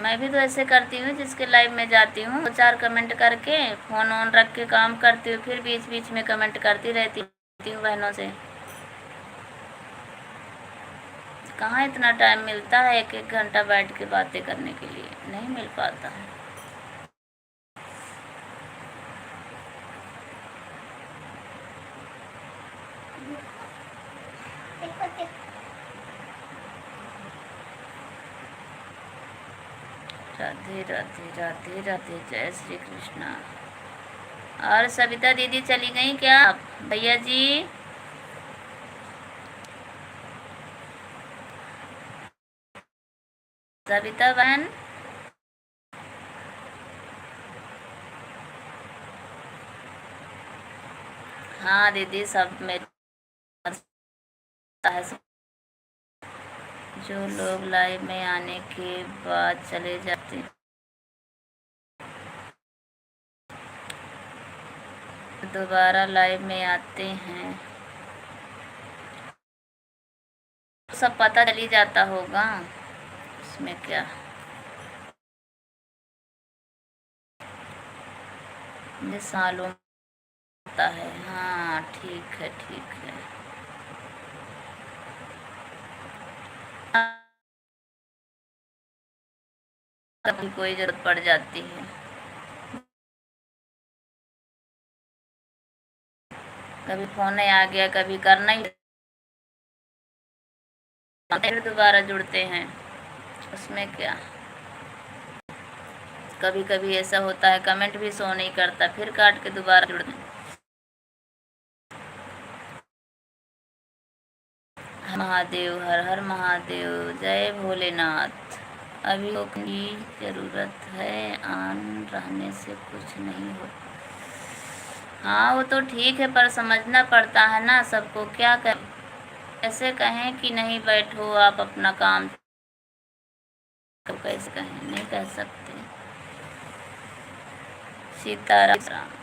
मैं भी तो ऐसे करती हूँ, जिसके लाइव में जाती हूँ 4 कमेंट करके फ़ोन ऑन रख के काम करती हूँ, फिर बीच बीच में कमेंट करती रहती हूँ बहनों से। कहाँ इतना टाइम मिलता है 1-1 घंटा बैठ के बातें करने के लिए, नहीं मिल पाता है। राधे राधे राधे राधे, जय श्री कृष्णा। और सविता दीदी चली गई क्या भैया जी? सविता बहन, हाँ दीदी, सब मेरे है। जो लोग लाइव में आने के बाद चले जाते हैं, दोबारा लाइव में आते हैं, सब पता चल ही जाता होगा, उसमें क्या। मुझे मालूम होता है। हाँ ठीक है, ठीक है। कभी कोई जरूरत पड़ जाती है, कभी फोन ही आ गया, कभी करना ही, फिर दोबारा जुड़ते हैं, उसमें क्या। कभी कभी ऐसा होता है कमेंट भी शो नहीं करता, फिर काट के दोबारा जुड़ते हैं। महादेव, हर हर महादेव, जय भोलेनाथ। अभी की जरूरत है, ऑन रहने से कुछ नहीं होता। हाँ वो तो ठीक है, पर समझना पड़ता है ना सबको। क्या करें, कैसे कहें कि नहीं बैठो आप अपना काम, तो कैसे कहें, नहीं कह सकते। सीताराम।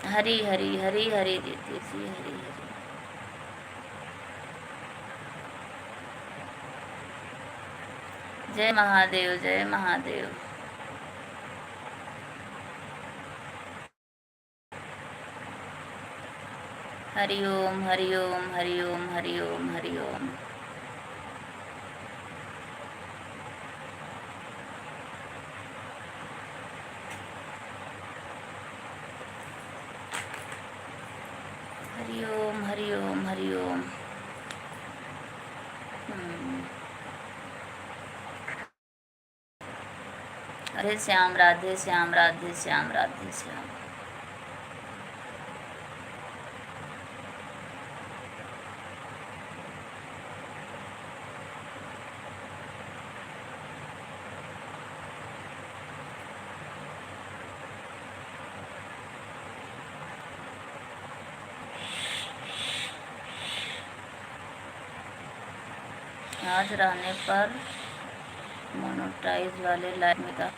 हरी हरी हरी हरी दीदी जी, हरी हरी। जय महादेव, जय महादेव। हरि ओम हरि ओम हरि ओम हरि ओम हरि ओम। हरि ओम हरि ओम हरि ओम। राधे श्याम राधे श्याम राधे श्याम राधे श्याम। आज रहने पर मोनोटाइज वाले लाइफ में का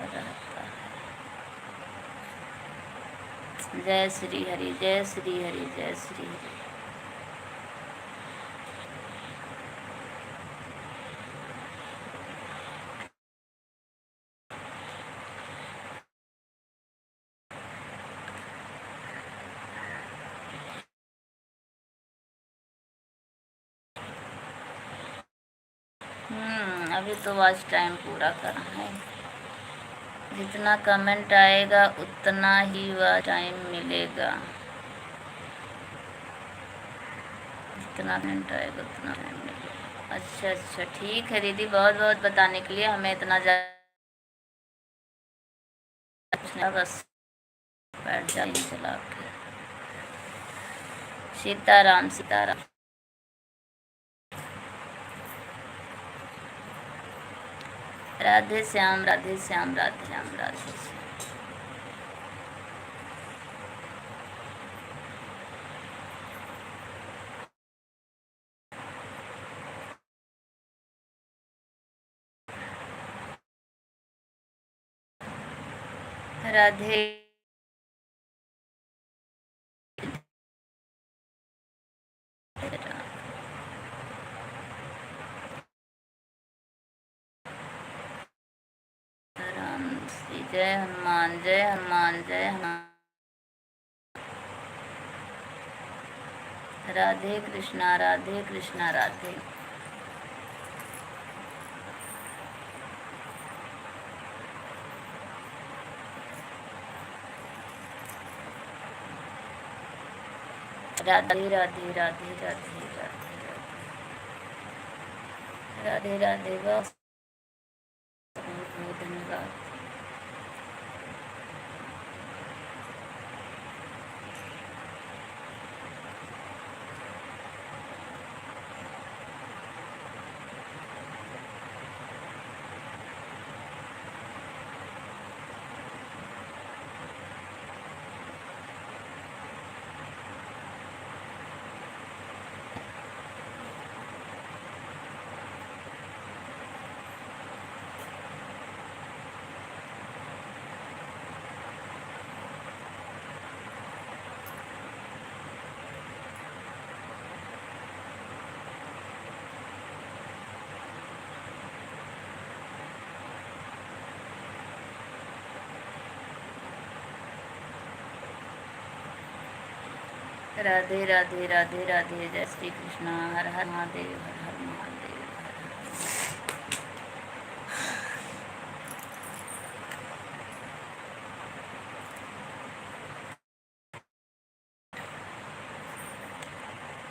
रहता है। जय श्री हरि, जय श्री हरि, जय श्री हरि। अभी तो वॉच टाइम पूरा करना है। जितना कमेंट आएगा उतना ही वॉच टाइम मिलेगा। जितना कमेंट आएगा उतना टाइम मिलेगा। अच्छा अच्छा, ठीक है दीदी, बहुत बहुत बताने के लिए। हमें इतना ज़्यादा बस बैठ जाइए चला के। सीताराम सीताराम। राधे श्याम राधे श्याम राधे श्याम राधे श्याम। राधे राम श्री। जय हनुमान, जय हनुमान, जय हनुमान। राधे कृष्णा, राधे कृष्णा, राधे। राधे राधे राधे राधे राधे राधे राधे। बस बहुत बहुत धन्यवाद। राधे राधे राधे राधे। जय श्री कृष्णा। हर हर महादेव, हर हर महादेव।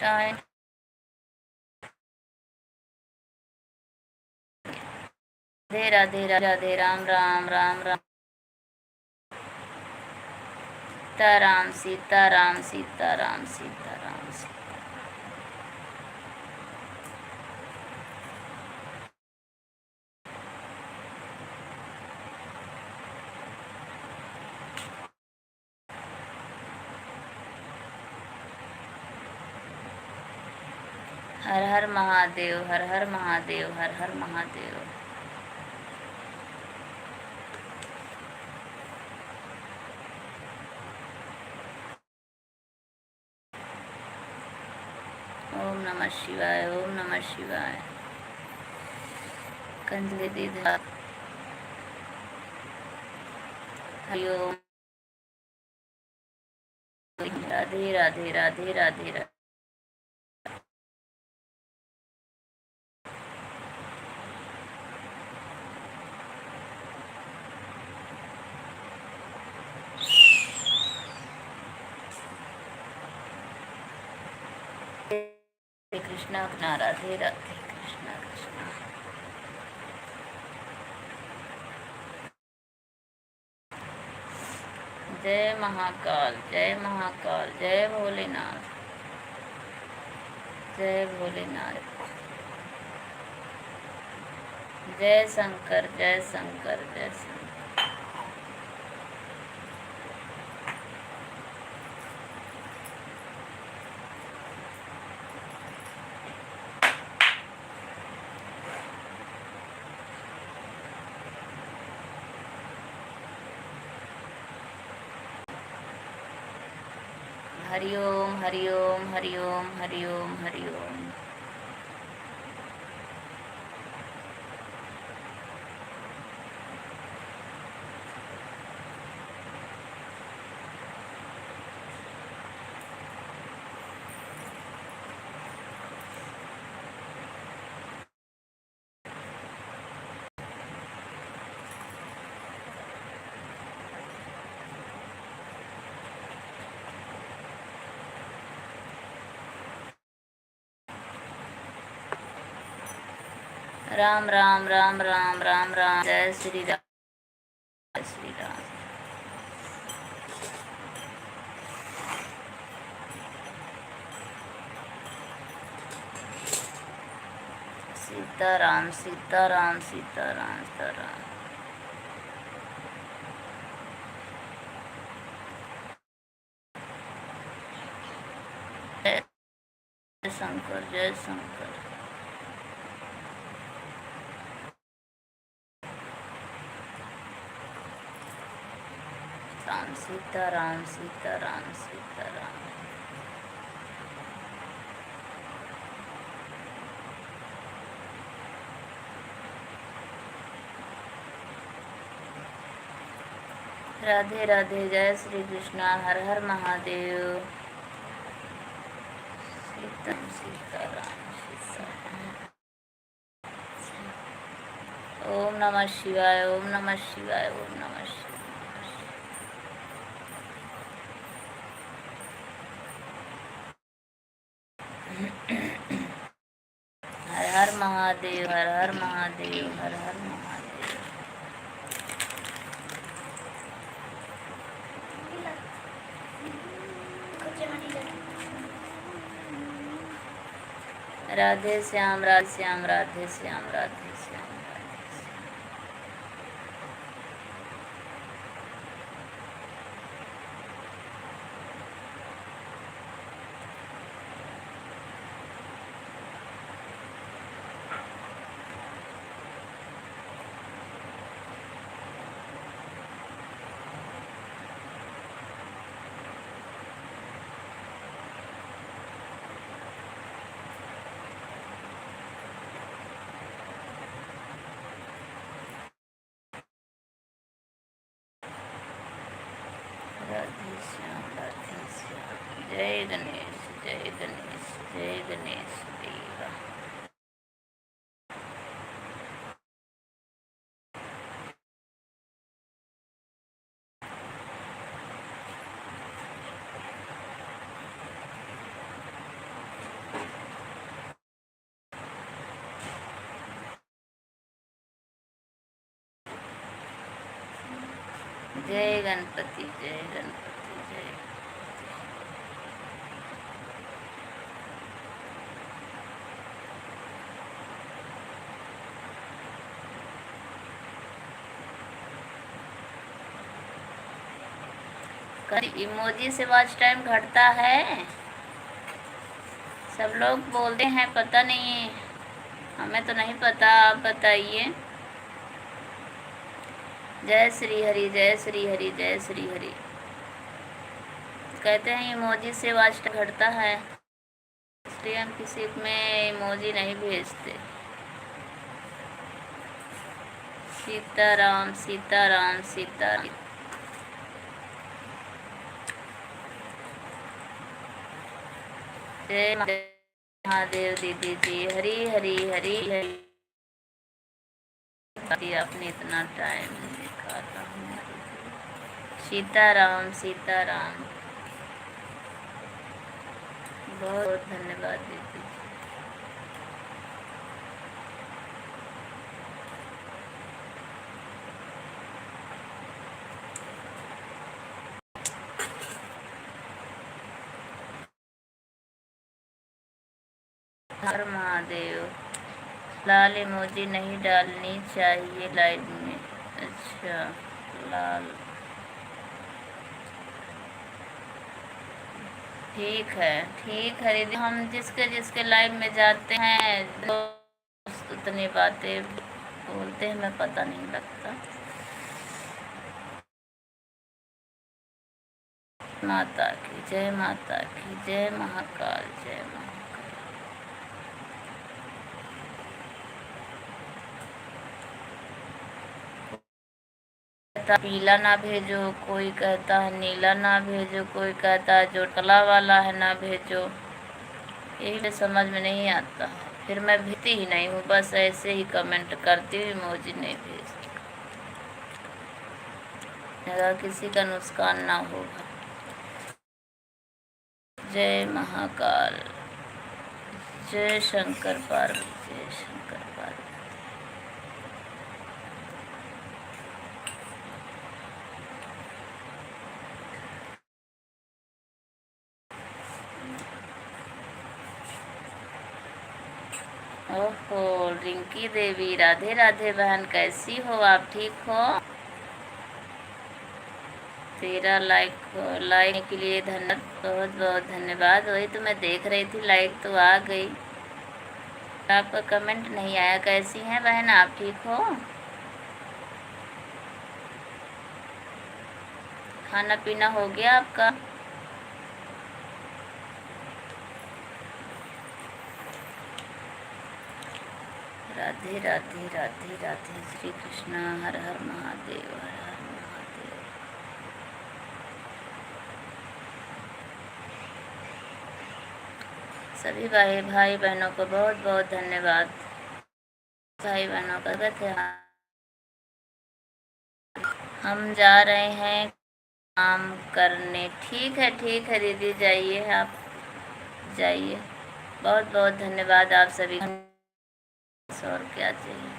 टाइम। राधे राधे राधे। राम राम राम राम। सीताराम सीताराम सीताराम सीताराम सीताराम। हर हर महादेव, हर हर महादेव, हर हर महादेव। ओम नमः शिवाय, ओम नमः शिवाय। कंजली दीदी हरि ओम। राधे राधे राधे राधे राधे। कृष्णा राधे राधे, कृष्णा कृष्णा। जय महाकाल, जय महाकाल, जय भोलेनाथ, जय भोलेनाथ। जय शंकर, जय शंकर, जय शंकर। हरि ओम, हरि ओम, हरि ओम, हरि ओम, हरि ओम। राम राम राम राम राम राम, जय श्री राम, जय श्री राम। सीताराम सीताराम सीताराम सीताराम। जय शंकर, जय शंकर। राम सीताराम सीताराम सीताराम। राधे राधे, जय श्री कृष्णा, हर हर महादेव। सीताराम सीताराम सीताराम। ओम नमः शिवाय, ओम नमः शिवाय, ओम नमः शिवाय। हर हर महादेव, हर हर महादेव, हर हर महादेव। राधे श्याम, राधे श्याम, राधे श्याम, राधे श्याम, राधे श्याम। राधे श्याम, राधे श्याम। जय गणेश, जय गणेश, जय गणेश देवा। जय गणपति, जय गणपति, जय। इमोजी से वॉच टाइम घटता है। सब लोग बोलते हैं, पता नहीं, हमें तो नहीं पता, आप बताइए। जय श्री हरि, जय श्री हरि, जय श्री हरि। कहते हैं इमोजी से वास्ट घटता है, इसलिए हम किसी में इमोजी नहीं भेजते। सीताराम सीताराम सीताराम। जय महादेव दीदी जी, हरी हरी हरी हरी। आपने इतना टाइम निकाला। सीताराम सीताराम, बहुत बहुत धन्यवाद दीदी। हर महादेव। लाल इमोजी नहीं डालनी चाहिए लाइव में। अच्छा, लाल, ठीक है दीदी। हम जिसके जिसके लाइव में जाते हैं दोस्त उतनी बातें बोलते हैं, हमें पता नहीं लगता। माता की जय, माता की जय, महाकाल जय, महाकाल। पीला ना भेजो, कोई कहता है नीला ना भेजो, कोई कहता है जो कला वाला है ना भेजो। यही तो समझ में नहीं आता, फिर मैं भेजती ही नहीं हूँ, बस ऐसे ही कमेंट करती हूँ, इमोजी नहीं भेजती, अगर किसी का नुकसान ना होगा। जय महाकाल, जय शंकर पार्वती, जय शंकर पार्वती। ओहो, रिंकी देवी, राधे राधे बहन, कैसी हो आप, ठीक हो? तेरा लाइक के लिए धन्यवाद, बहुत बहुत धन्यवाद। वही तो मैं देख रही थी, लाइक तो आ गई, आपका कमेंट नहीं आया। कैसी हैं बहन आप, ठीक हो? खाना पीना हो गया आपका? राधे राधे राधे राधे, श्री कृष्णा, हर हर महादेव, हर हर महादेव। सभी भाई बहनों को बहुत बहुत धन्यवाद। भाई बहनों का स्वागत है। हम जा रहे हैं काम करने। ठीक है दीदी, जाइए आप, जाइए। बहुत बहुत धन्यवाद आप सभी, और क्या चाहिए।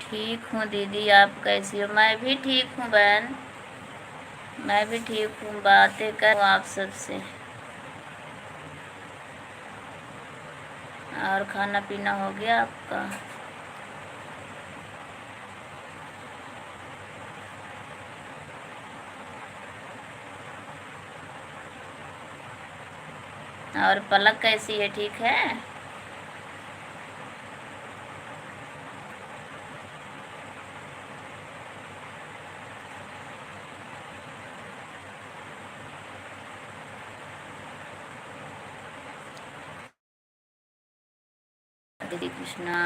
ठीक हूँ दीदी, आप कैसी हो? मैं भी ठीक हूँ बहन, मैं भी ठीक हूँ, बातें कर आप सबसे। और खाना पीना हो गया आपका? और पलक कैसी है, ठीक है? श्री कृष्णा।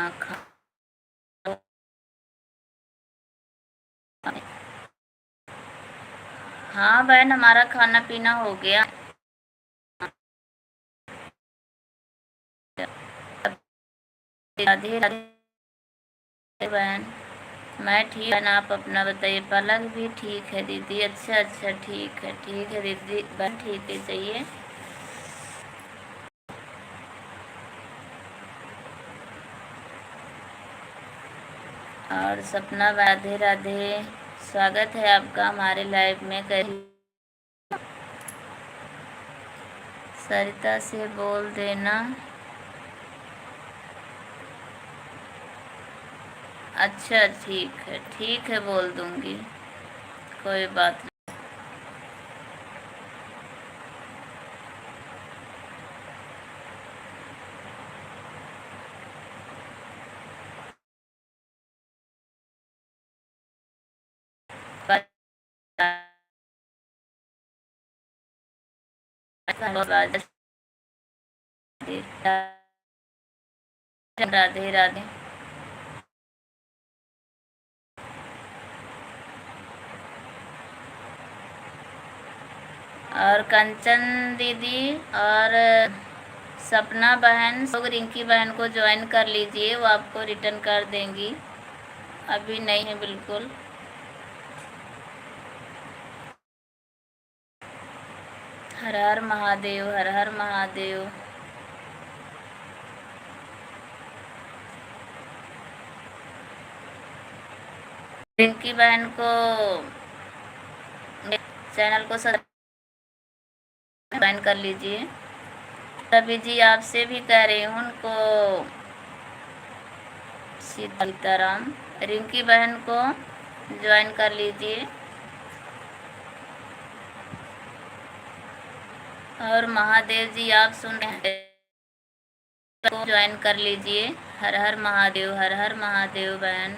हाँ बहन, हमारा खाना पीना हो गया। राधे राधे बहन, मैं ठीक है, आप अपना बताइए। पलक भी ठीक है दीदी। अच्छा, ठीक है दीदी बहन, ठीक है, चाहिए। और सपना, राधे राधे, स्वागत है आपका हमारे लाइव में। सरिता से बोल देना। अच्छा, ठीक है, बोल दूंगी, कोई बात नहीं। धन्यवाद। राधे राधे। और कंचन दीदी और सपना बहन, लोग रिंकी बहन को ज्वाइन कर लीजिए, वो आपको रिटर्न कर देंगी। अभी नहीं है बिल्कुल। हर हर महादेव, हर हर महादेव। रिंकी बहन को चैनल को ज्वाइन कर लीजिए। तभी जी आपसे भी कह रही हूँ उनको, सीताराम, रिंकी बहन को ज्वाइन कर लीजिए। और महादेव जी आप सुन रहे हैं को ज्वाइन कर लीजिए। हर हर महादेव, हर हर महादेव बहन।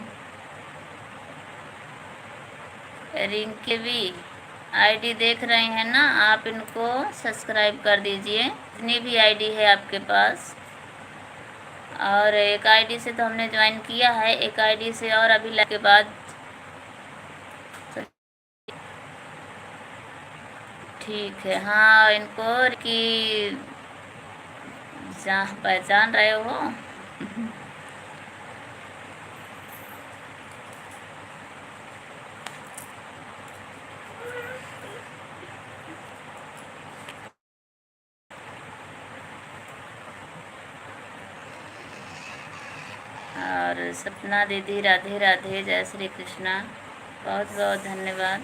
रिंकी भी आईडी देख रहे हैं ना, आप इनको सब्सक्राइब कर दीजिए, जितनी भी आईडी है आपके पास। और एक आईडी से तो हमने ज्वाइन किया है, एक आईडी से और अभी लाइक के बाद ठीक है। हाँ, इनको कि पहचान रहे हो। और सपना दीदी राधे राधे, जय श्री कृष्णा, बहुत बहुत धन्यवाद।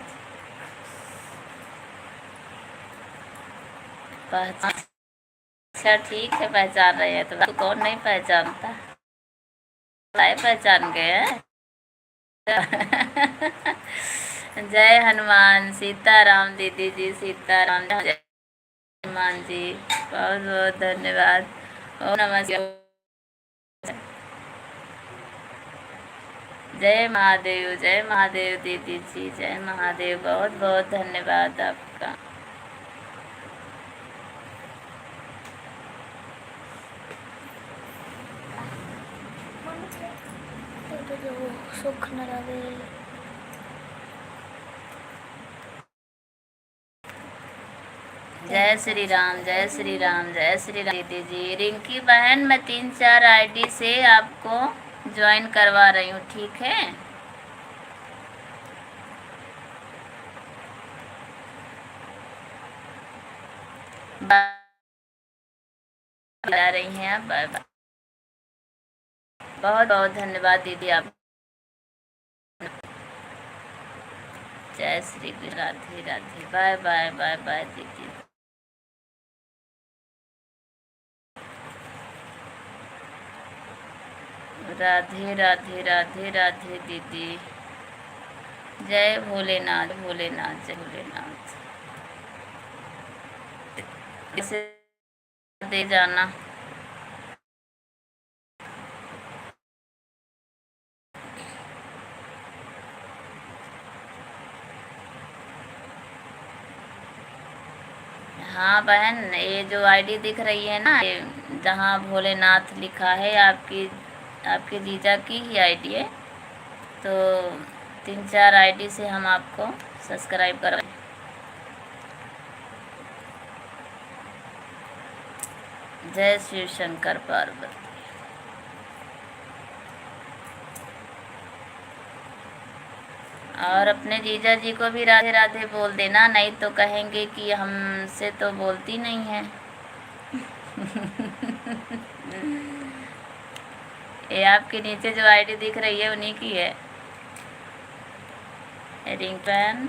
अच्छा ठीक है, पहचान रहे हैं तो कौन नहीं पहचानता, पहचान गए। जय हनुमान, सीताराम दीदी जी, सीताराम, जय हनुमान जी, बहुत बहुत धन्यवाद। ओम नमः। जय महादेव, जय महादेव दीदी जी, जय महादेव, बहुत बहुत धन्यवाद आपका। सुख न रहे। जय श्री राम, जय श्री राम, जय श्री राम दीदी जी। रिंकी बहन, मैं 3-4 आईडी से आपको ज्वाइन करवा रही हूँ, ठीक है। बता रही हैं आप, बाय बाय। बहुत बहुत धन्यवाद दीदी आप। जय Shri Krishna, Radhe Radhe, bye bye, bye bye दीदी। राधे राधे, राधे राधे दीदी। जय भोलेनाथ, भोलेनाथ, जय भोलेनाथ। इसे दे जाना। हाँ बहन, ये जो आईडी दिख रही है ना, ये जहाँ भोलेनाथ लिखा है, आपके जीजा की ही आईडी है। तो 3-4 आईडी से हम आपको सब्सक्राइब कर। जय शिव शंकर पार्वती। और अपने जीजा जी को भी राधे राधे बोल देना, नहीं तो कहेंगे कि हमसे तो बोलती नहीं है। ये आपके नीचे जो आईडी दिख रही है उन्हीं की है, रिंग पैन।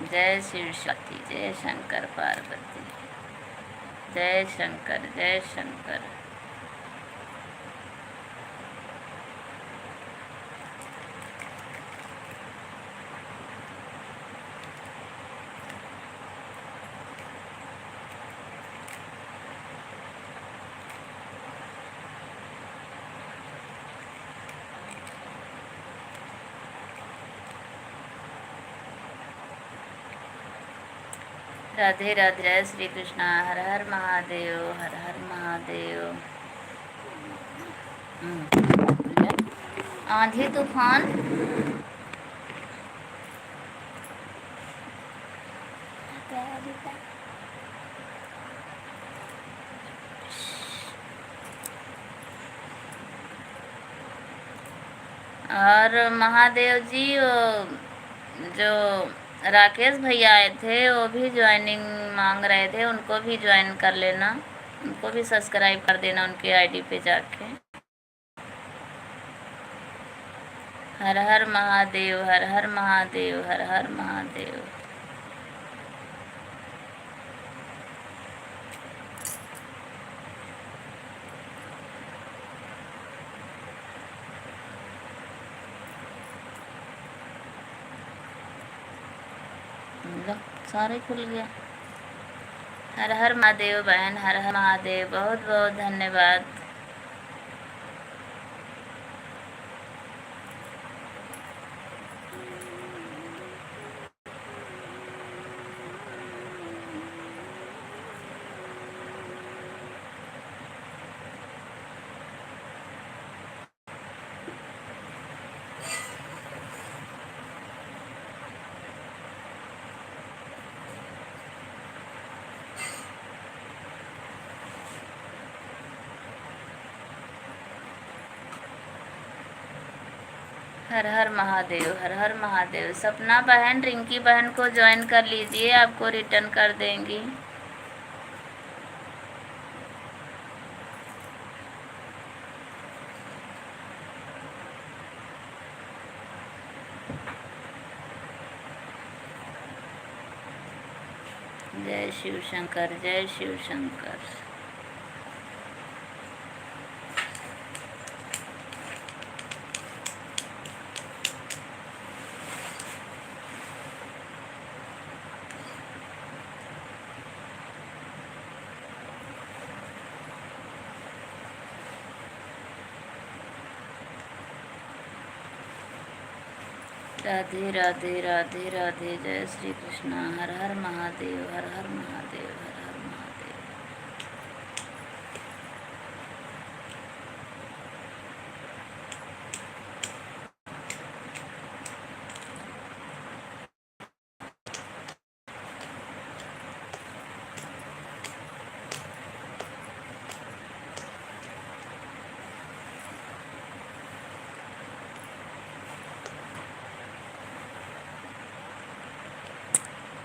जय शिव शक्ति, जय शंकर पार्वती, जय शंकर, जय शंकर। राधे राधे, जय श्री कृष्णा, हर हर महादेव, हर हर महादेव। आंधी तूफान और महादेव जी, जो राकेश भैया आए थे वो भी ज्वाइनिंग मांग रहे थे, उनको भी ज्वाइन कर लेना, उनको भी सब्सक्राइब कर देना उनके आईडी पे जाके। हर हर महादेव, हर हर महादेव, हर हर महादेव। लो, सारे खुल गया। हर हर महादेव बहन, हर हर महादेव, बहुत बहुत धन्यवाद। हर हर महादेव, हर हर महादेव। सपना बहन, रिंकी बहन को ज्वाइन कर लीजिए, आपको रिटर्न कर देंगी। जय शिव शंकर, जय शिव शंकर। राधे राधे राधे राधे, जय श्री कृष्णा, हर हर महादेव, हर हर महादेव, हर हर महादेव।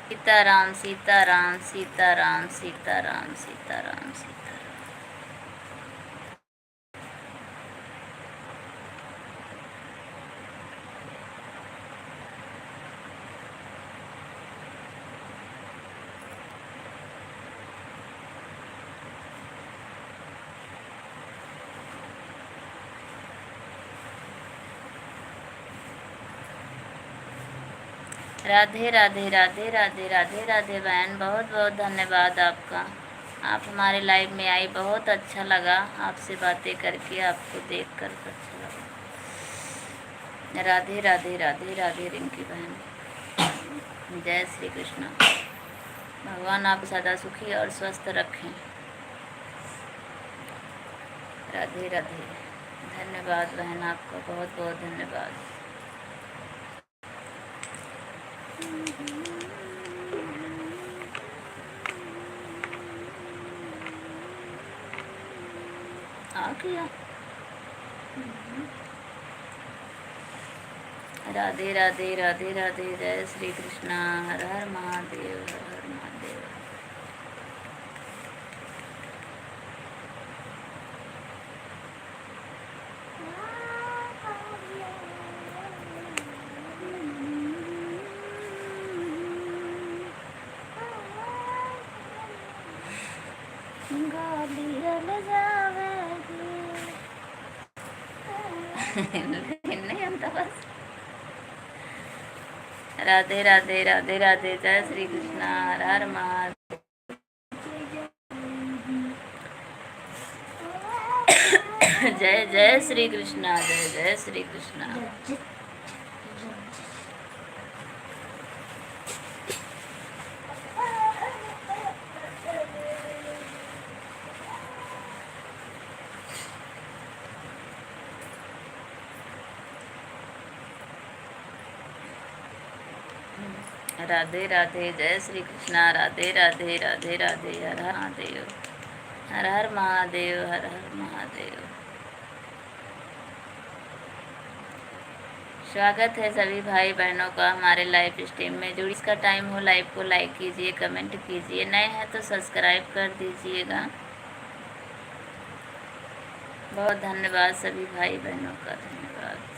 सीताराम सीताराम सीताराम सीताराम सीताराम सीताराम। राधे राधे राधे राधे राधे राधे बहन, बहुत बहुत धन्यवाद आपका। आप हमारे लाइव में आई, बहुत अच्छा लगा आपसे बातें करके, आपको देखकर अच्छा लगा। राधे राधे राधे राधे रिंकी बहन, जय श्री कृष्ण। भगवान आप सदा सुखी और स्वस्थ रखें। राधे राधे, धन्यवाद बहन, आपका बहुत बहुत धन्यवाद। आ गया। राधे राधे राधे राधे, जय श्री कृष्णा, हर हर महादेव, हर हर महादेव। नहीं आता बस। राधे राधे राधे राधे, जय श्री कृष्णा, हर हर महादेव। जय जय श्री कृष्णा, जय जय श्री कृष्णा। राधे राधे, जय श्री कृष्णा, राधे राधे, राधे राधे, हर हर महादेव, हर हर महादेव, हर हर महादेव। स्वागत है सभी भाई बहनों का हमारे लाइव स्ट्रीम में। जो इसका टाइम हो लाइव को लाइक कीजिए, कमेंट कीजिए, नए हैं तो सब्सक्राइब कर दीजिएगा। बहुत धन्यवाद सभी भाई बहनों का, धन्यवाद।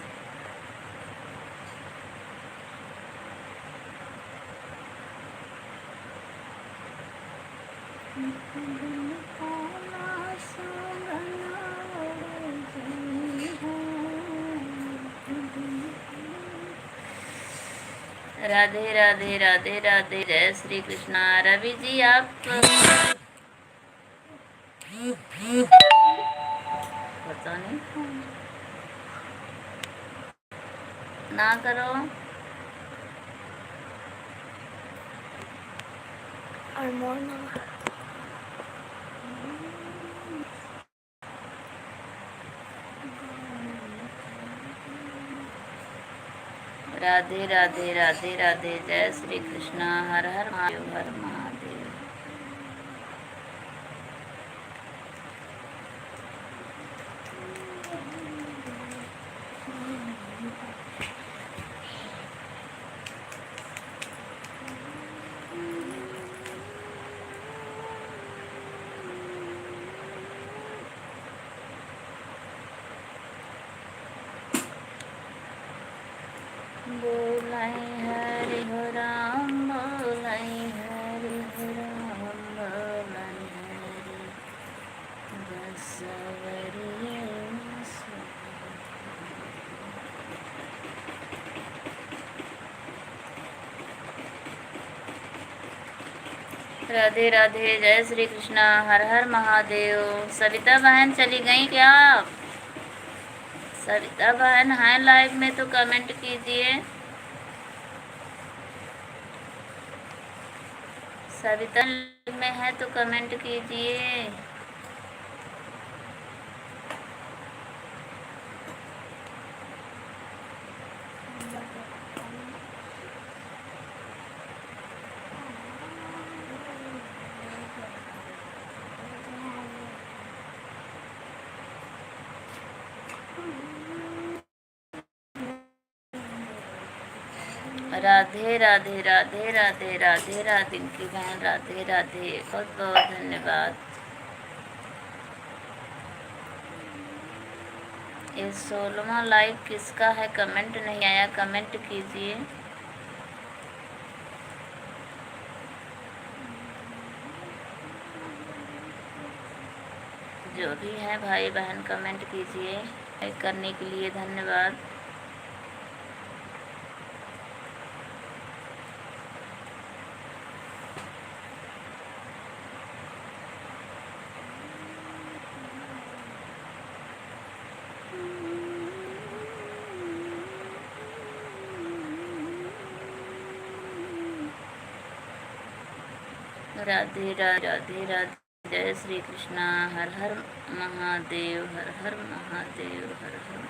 राधे राधे, राधे राधे, जय श्री कृष्णा। रवि जी आप पता नहीं ना करो। और more now. राधे राधे, राधे राधे, जय श्री कृष्णा, हर हर महादेव, हर महादेव। बोलाई हरि हो राम, बोलाई हरि हो राम, बोलाई हरि बसवरिये राधे राधे, जय श्री कृष्णा, हर हर महादेव। सविता बहन चली गई क्या आप? सविता बहन हैं लाइव में तो कमेंट कीजिए। सविता लाइव में है तो कमेंट कीजिए। राधे राधे, राधे राधे, राधे राधे इनकी बहन, राधे राधे, बहुत बहुत धन्यवाद। ये 16वां लाइव किसका है? कमेंट नहीं आया, कमेंट कीजिए। जो भी है भाई बहन कमेंट कीजिए। लाइक करने के लिए धन्यवाद। राधे राधे, राधे राधे, जय श्री कृष्णा, हर हर महादेव, हर हर महादेव, हर हर।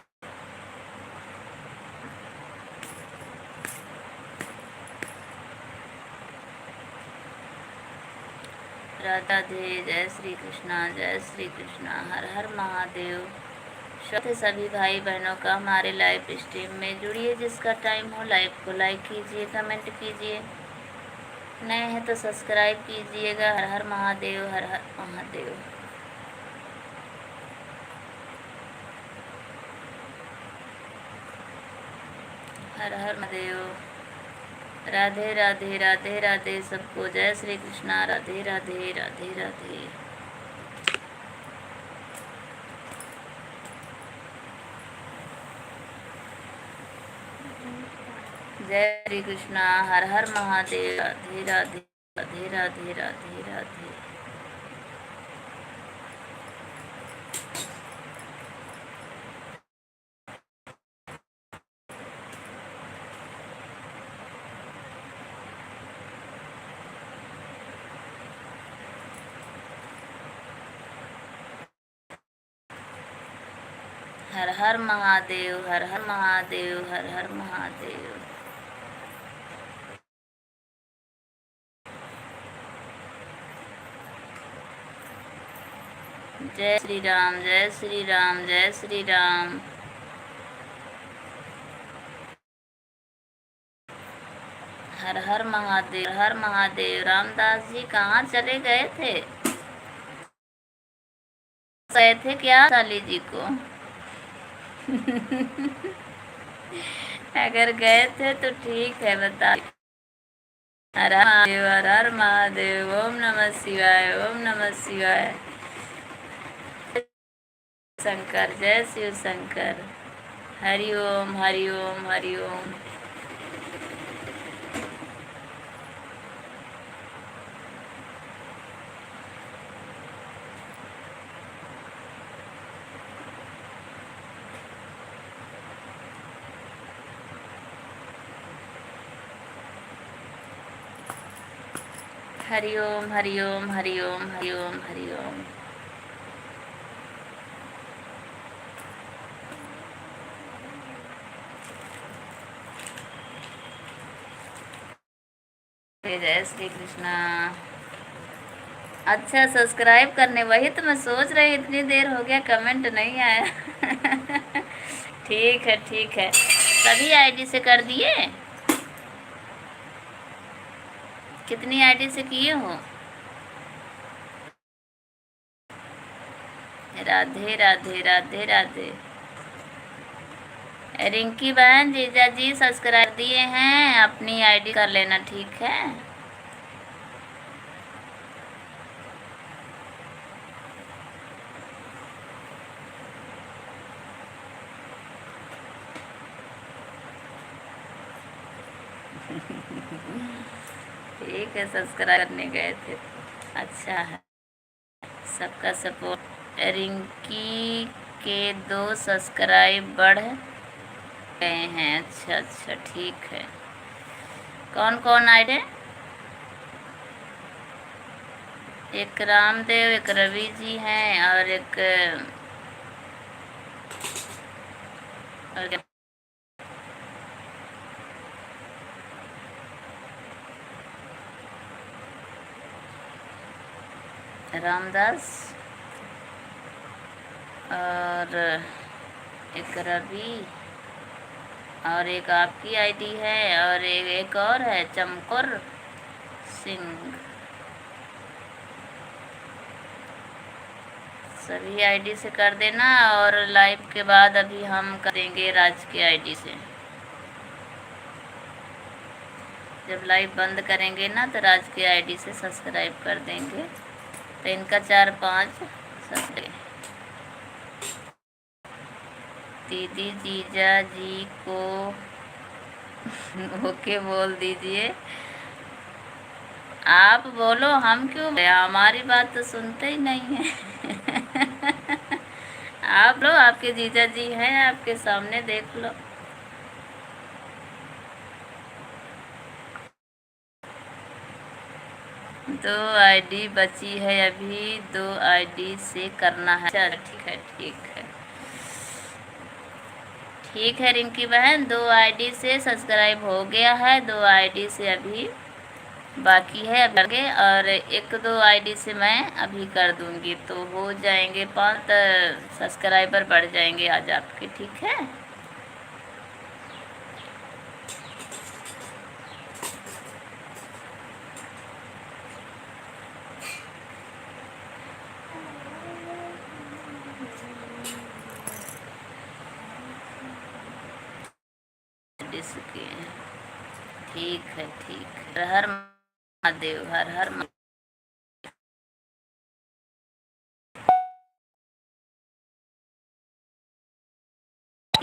राधे, जय श्री कृष्णा, जय श्री कृष्णा, हर हर महादेव। स्वागत है सभी भाई बहनों का हमारे लाइव स्ट्रीम में। जुड़िए, जिसका टाइम हो लाइव को लाइक कीजिए, कमेंट कीजिए, नए हैं तो सब्सक्राइब कीजिएगा। हर हर महादेव, हर हर महादेव। हर हर महादेव। राधे राधे, राधे राधे सबको, जय श्री कृष्णा, राधे राधे, राधे राधे। जय श्री कृष्णा, हर हर महादेव, राधे राधे, राधे राधे, राधे राधे। हर हर महादेव, हर हर महादेव, हर हर महादेव। जय श्री राम, जय श्री राम, जय श्री राम। हर हर महादेव, हर महादेव। रामदास जी कहाँ चले गए थे? गए थे क्या साली जी को? अगर गए थे तो ठीक है, बता। हर हर महादेव, हर हर महादेव। ओम नमः शिवाय, ओम नमः शिवाय। शंकर, जय शिव शंकर। हरि ओम, हरि ओम, हरि ओम। हरि ओम, हरि ओम, हरि ओम, हरि ओम, हरि ओम। जय श्री कृष्णा। अच्छा, सब्सक्राइब करने, वही तो मैं सोच रही, इतनी देर हो गया कमेंट नहीं आया। ठीक है, ठीक है। सभी आईडी से कर दिए? कितनी आईडी से किए हो? राधे राधे, राधे राधे। रिंकी बहन, जीजा जी सब्सक्राइब दिए हैं, अपनी आईडी कर लेना, ठीक है? ठीक है, सब्सक्राइब करने गए थे। अच्छा है, सबका सपोर्ट। रिंकी के 2 सब्सक्राइब बढ़ गए हैं। अच्छा अच्छा, ठीक है। कौन कौन आए थे? एक रामदेव, एक रवि जी हैं, और एक रामदास, और एक रवि, और एक आपकी आईडी है, और एक और है चमकोर सिंह। सभी आईडी से कर देना, और लाइव के बाद अभी हम करेंगे राज की आईडी से। जब लाइव बंद करेंगे ना तो राज की आईडी से सब्सक्राइब कर देंगे। तो इनका 4-5 सब्सक्राइब। दीदी जीजा जी को ओके बोल दीजिए। आप बोलो, हम क्यों, हमारी बात तो सुनते ही नहीं है। आप लो, आपके जीजा जी हैं आपके सामने, देख लो। दो आईडी बची है अभी, 2 आईडी से करना है। चल ठीक है, ठीक है, ठीक है रिंकी बहन। 2 आईडी से सब्सक्राइब हो गया है, 2 आईडी से अभी बाकी है अभी आगे, और 1-2 आईडी से मैं अभी कर दूंगी, तो हो जाएंगे 5 सब्सक्राइबर बढ़ जाएंगे आज आपके, ठीक है? ठीक है, ठीक है। हर हर महादेव, हर हर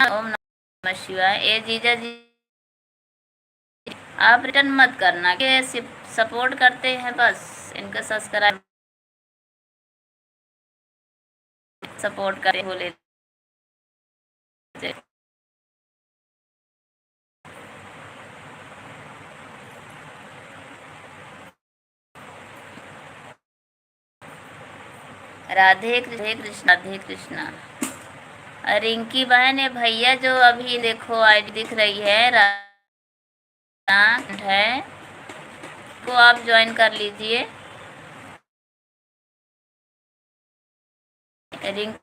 ओम नमः शिवाय। ए जीजा जी, आप रिटर्न मत करना, कि सपोर्ट करते हैं बस, इनका सब्सक्राइब सपोर्ट करे बोले। राधे कृष्ण, राधे कृष्णा। रिंकी बहन, है भैया जो अभी देखो आईडी दिख रही है है, को आप ज्वाइन कर लीजिए। रिंग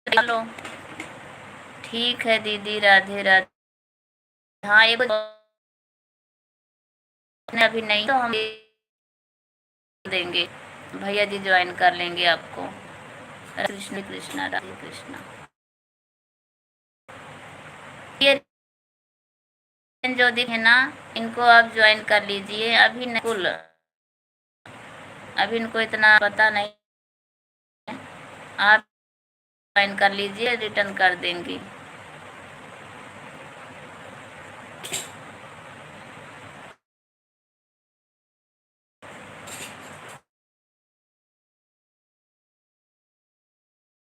चलो ठीक है दीदी, राधे राधे। हाँ ये अभी नहीं तो हम देंगे, भैया जी ज्वाइन कर लेंगे आपको। कृष्ण कृष्णा, राधे कृष्णा। ये जो दिख है ना, इनको आप ज्वाइन कर लीजिए। अभी कुल अभी इनको इतना पता नहीं, आप ज्वाइन कर लीजिए, रिटर्न कर देंगे।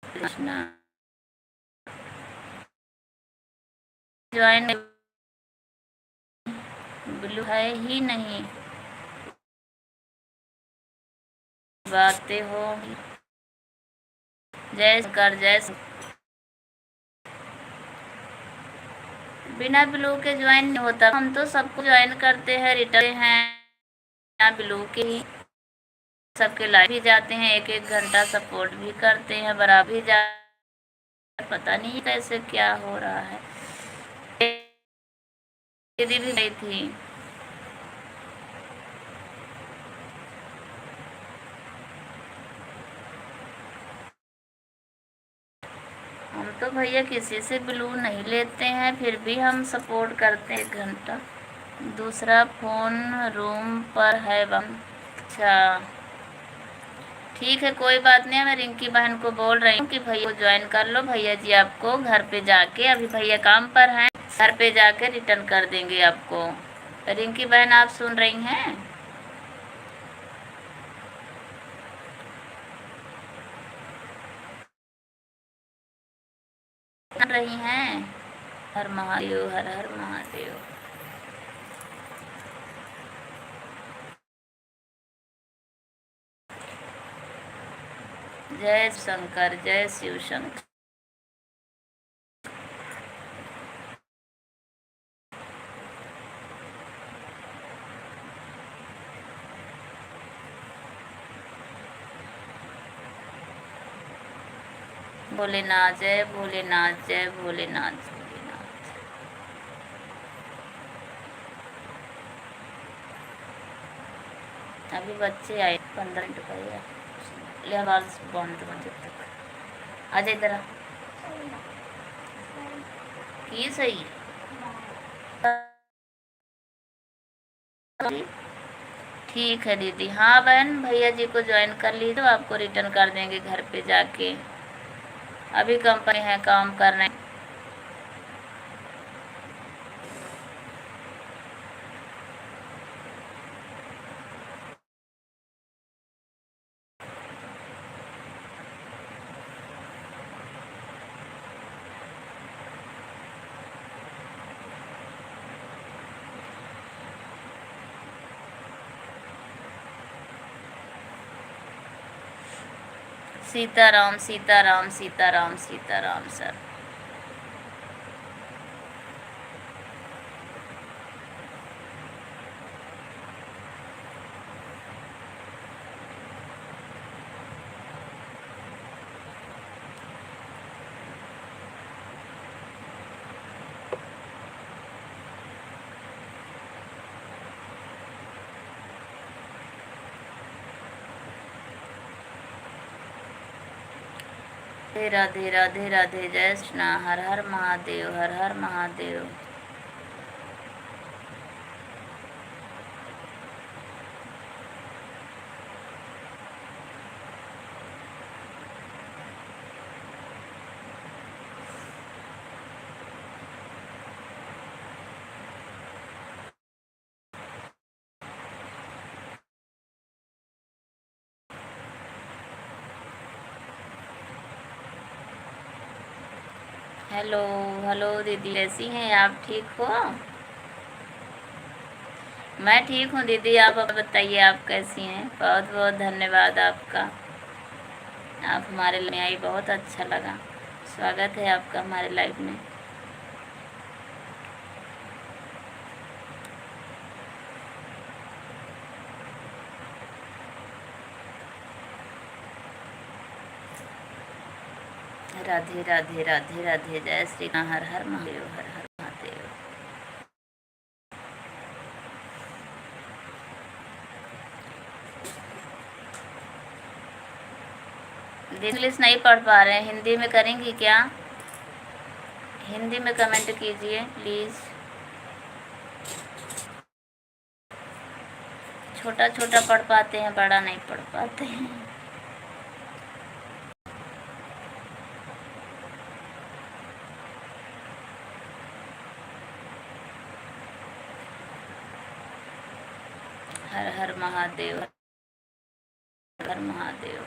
कृष्णा ज्वाइन ब्लू है ही नहीं, बातें हो जय कर जय। बिना ब्लू के ज्वाइन नहीं होता, हम तो सबको ज्वाइन करते हैं, रिटर्न हैं बिना ब्लू के ही। सबके लाइव भी जाते हैं, एक एक घंटा सपोर्ट भी करते हैं, बराबर जा। पता नहीं कैसे क्या हो रहा है। दीदी भी गई थी, हम तो भैया किसी से ब्लू नहीं लेते हैं, फिर भी हम सपोर्ट करते हैं 1 घंटा। दूसरा फोन रूम पर है बम। अच्छा ठीक है, कोई बात नहीं। मैं रिंकी बहन को बोल रही हूँ कि भैया को ज्वाइन कर लो, भैया जी आपको घर पे जाके, अभी भैया काम पर हैं, घर पे जाके रिटर्न कर देंगे आपको। रिंकी बहन आप सुन रही हैं? सुन रही हैं? हर महादेव, हर हर महादेव। जय शंकर, जय शिव शंकर। भोलेनाथ जय भोलेनाथ, जय भोलेनाथ भोलेनाथ। अभी बच्चे आए 15 मिनट पहले, ले आवाज बंद हो जब तक। आ जा इधर आ। की सही ठीक है दीदी। हाँ बहन, भैया जी को ज्वाइन कर लीजिए तो आपको रिटर्न कर देंगे घर पे जाके। अभी कंपनी है, काम कर रहे हैं। सीताराम सीताराम सीताराम सीताराम सर। राधे राधे राधे, जय कृष्णा, हर हर महादेव, हर हर महादेव। हेलो हेलो दीदी, कैसी हैं आप? ठीक हो? मैं ठीक हूँ दीदी, आप बताइए आप कैसी हैं? बहुत बहुत धन्यवाद आपका, आप हमारे लाइव में आई, बहुत अच्छा लगा। स्वागत है आपका हमारे लाइव में। राधे राधे राधे राधे। जय श्री कृष्ण। हर हर महादेव, हर हर महादेव। इंग्लिश नहीं पढ़ पा रहे हैं, हिंदी में करेंगी क्या? हिंदी में कमेंट कीजिए प्लीज़। छोटा छोटा पढ़ पाते हैं, बड़ा नहीं पढ़ पाते हैं। हर हर महादेव, हर हर महादेव।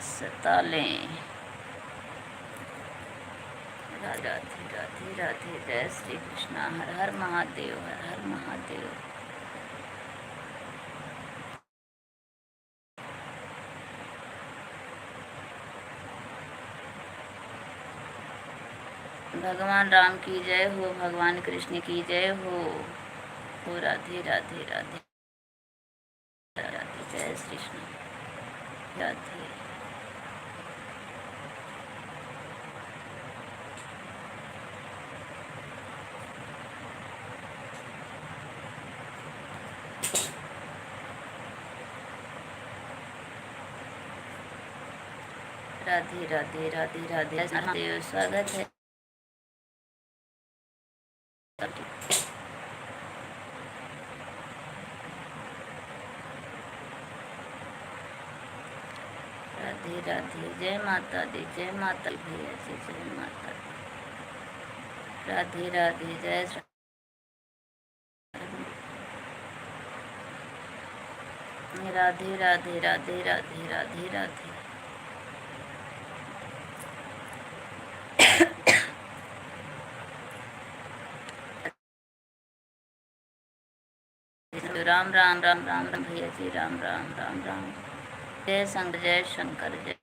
सतालें। राधे राधे राधे। जय श्री कृष्ण। हर हर महादेव, हर हर महादेव। भगवान राम की जय हो, भगवान कृष्ण की जय हो। राधे राधे राधे राधे। जय श्री कृष्ण। राधे राधे राधे राधे राधे। महादेव स्वागत है। राधे राधे। जय माता दी, जय माता भैया जी, जय माता दी। राधे राधे। जय राधे राधे राधे राधे राधे राधे। राम राम राम राम राम भैया जी, राम राम राम राम। जय शंकर, जय शंकर, जय।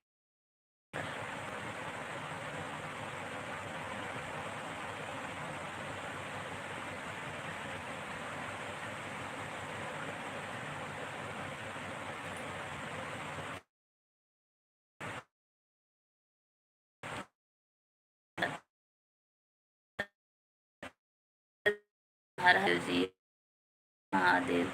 हर हर जी महादेव।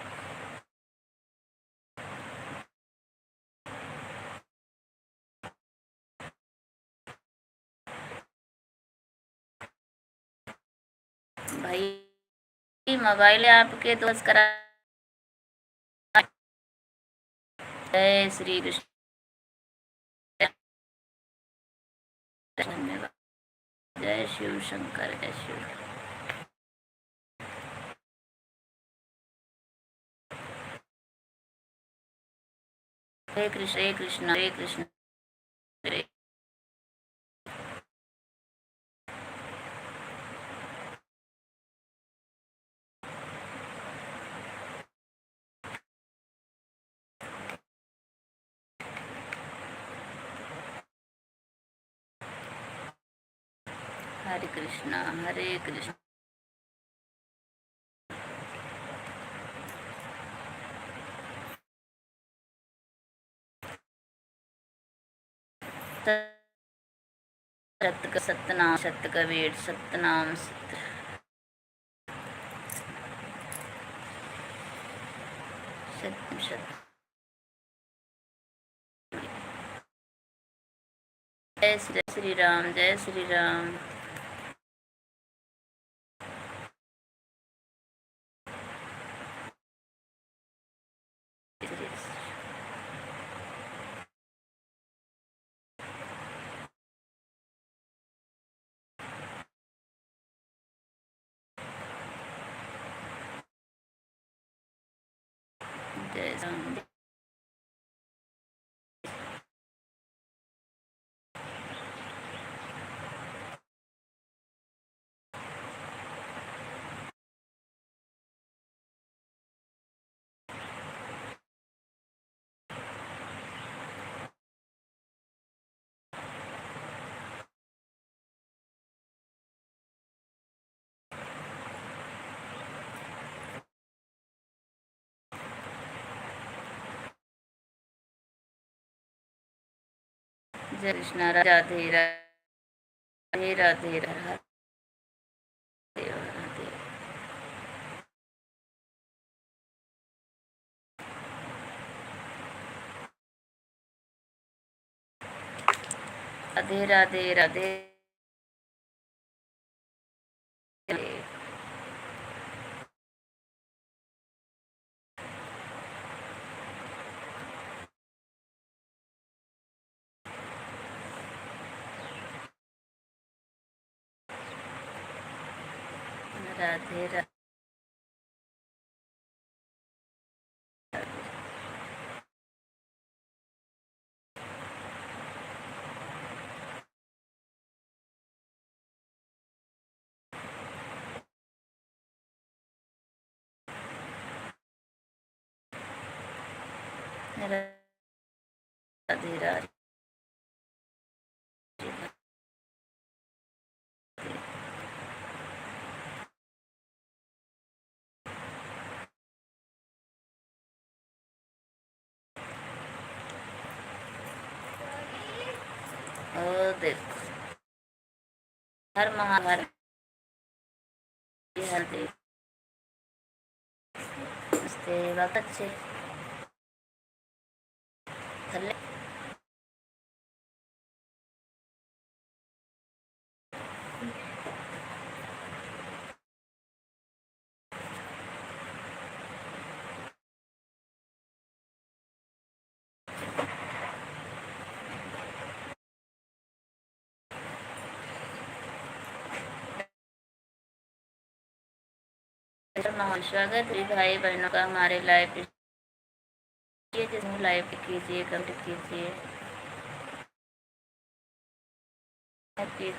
भाई मोबाइल है आपके दोस्त करा। जय श्री कृष्ण। धन्यवाद। जय शिव शंकर, जय शिव। हरे कृष्ण, हरे कृष्ण, हरे कृष्ण, हरे। हरे कृष्णा, हरे कृष्ण। सतनाम सत कबीर, सतनाम सत। सत्य सत्य। जय श्री राम, जय श्री राम। जय राम। जय कृष्णा, राधे राधे राधे राधे राधे राधे राधे राधे राधे राधे राधे राधे ओ देखो हर महाभारत हर देव नमस्ते वक्त अच्छे थल्ले स्वागत है भाई बहनों का हमारे लाइव जिसमें लाइव कीजिए कमेंट कीजिए राधे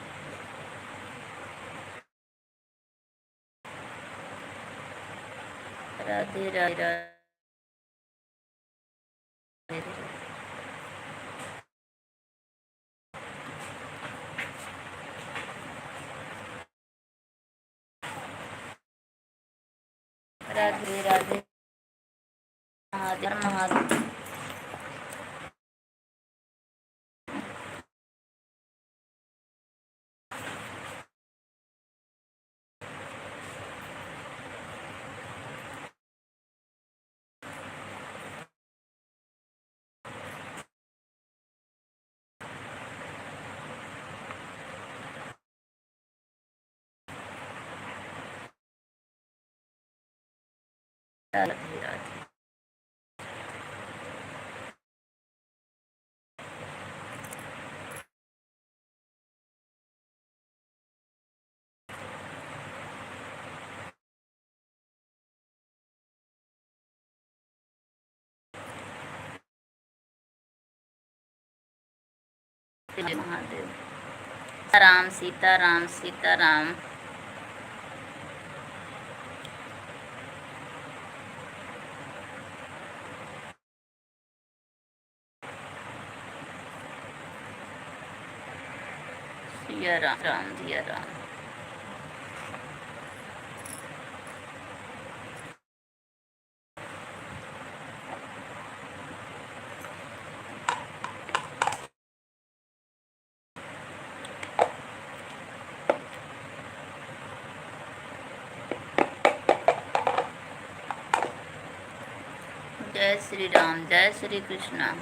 राधे राधे राधे महादेव महादेव राधे राधे महादेव राम सीता राम सीता राम सिया राम राम जिया राम जय श्री राम जय श्री कृष्णा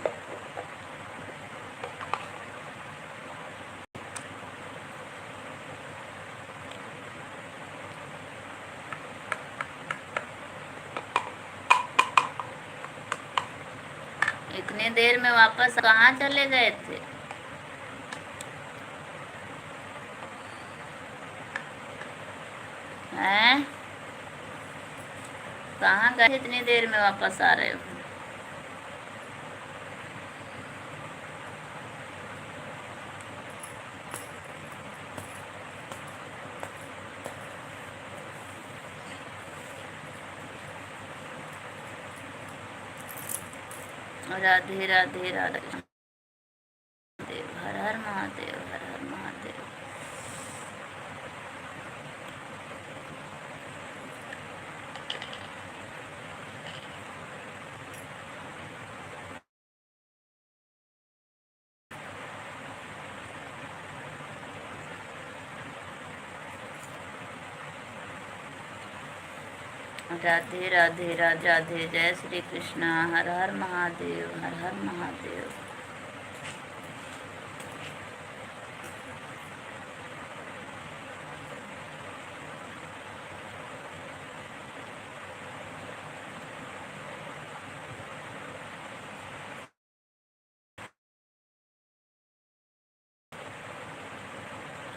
इतनी देर में वापस कहाँ चले गए थे हैं कहाँ गए इतनी देर में वापस आ रहे हो राधे राधे राधे देव हर हर महादेव हर हर महादेव राधे राधे राधे राधे। जय श्री कृष्णा। हर हर महादेव, हर हर महादेव।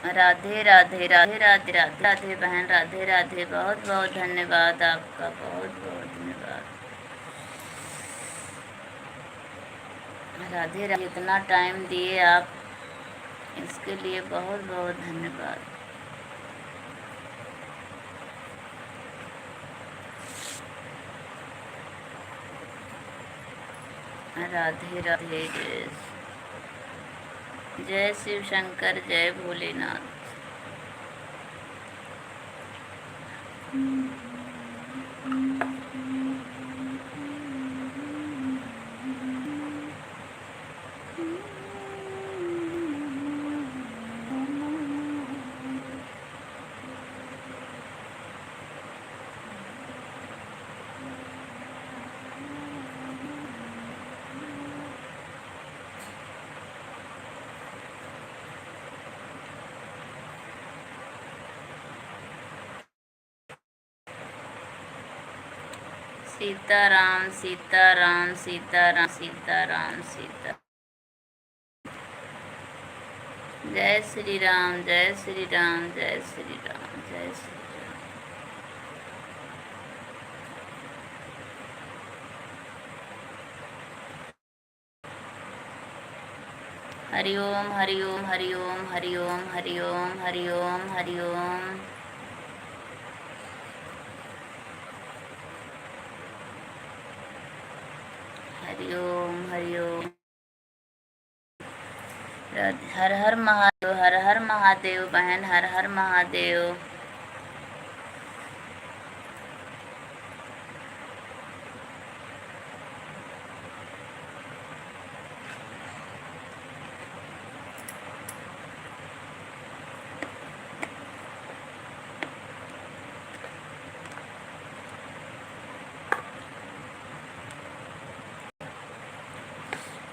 राधे राधे राधे राधे राधे राधे बहन, राधे राधे। बहुत बहुत धन्यवाद आपका, बहुत बहुत धन्यवाद। राधे राधे। इतना टाइम दिए आप, इसके लिए बहुत बहुत धन्यवाद। राधे राधे। जय शिव शंकर, जय भोलेनाथ। सीताराम सीताराम सीताराम सीताराम सीता। जय श्री राम, जय श्री राम, जय श्री राम, जय श्री राम। हरि ओम, हरि ओम, हरि ओम, हरि ओम, हरि ओम, हरि ओम, हरि ओम। हरि ओम, हरि ओम। हर हर महादेव, हर हर महादेव बहन, हर हर महादेव।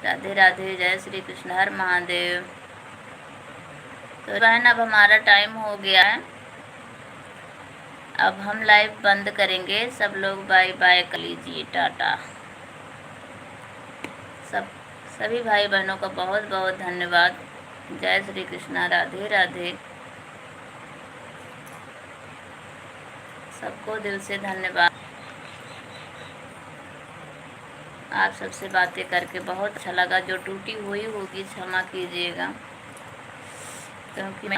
राधे राधे। जय श्री कृष्ण, हर महादेव। तो बहन अब हमारा टाइम हो गया है, अब हम लाइव बंद करेंगे। सब लोग बाय बाय कर लीजिए, टाटा। सभी भाई बहनों का बहुत बहुत धन्यवाद। जय श्री कृष्णा, राधे राधे। सबको दिल से धन्यवाद। आप सबसे बातें करके बहुत अच्छा लगा। जो टूटी हुई होगी क्षमा कीजिएगा, क्योंकि मैं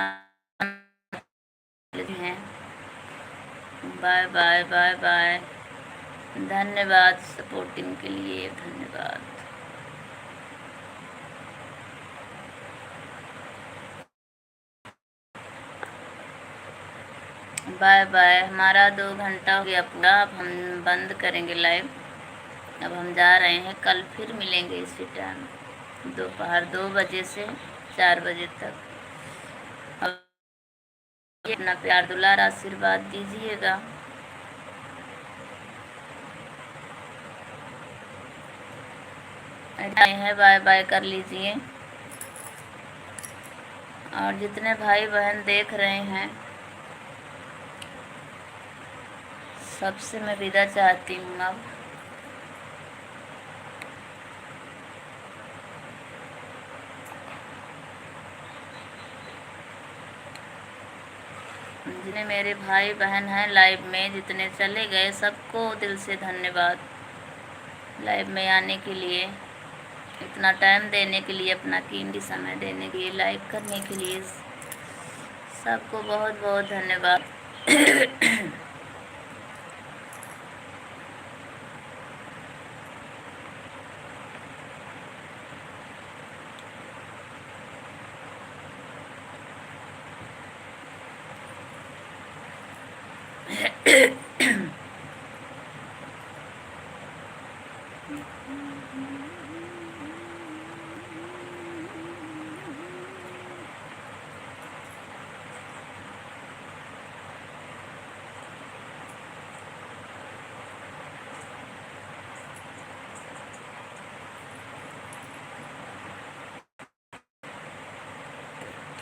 हैं। Bye bye bye bye. धन्यवाद सपोर्टिंग के लिए, धन्यवाद। Bye bye. हमारा 2 घंटा हो गया पूरा, अब हम बंद करेंगे लाइव। अब हम जा रहे हैं, कल फिर मिलेंगे इसी टाइम, दोपहर 2 बजे से 4 बजे तक। अब अपना प्यार दुलार आशीर्वाद दीजिएगा। है बाय बाय कर लीजिए। और जितने भाई बहन देख रहे हैं, सबसे मैं विदा चाहती हूँ। अब जितने मेरे भाई बहन हैं लाइव में, जितने चले गए, सबको दिल से धन्यवाद लाइव में आने के लिए, इतना टाइम देने के लिए, अपना कीमती समय देने के लिए, लाइव करने के लिए। सबको बहुत बहुत धन्यवाद।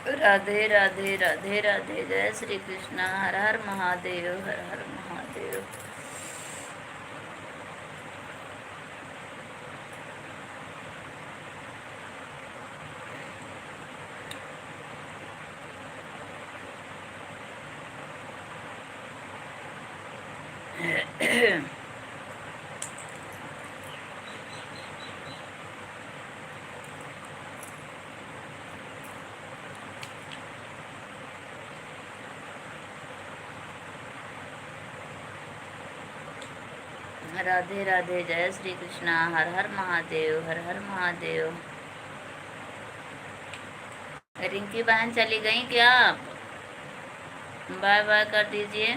राधे राधे राधे राधे। जय श्री कृष्णा। हर हर महादेव, हर हर महादेव। राधे राधे। जय श्री कृष्णा। हर हर महादेव, हर हर महादेव। रिंकी बहन चली गई क्या आप? बाय बाय कर दीजिए।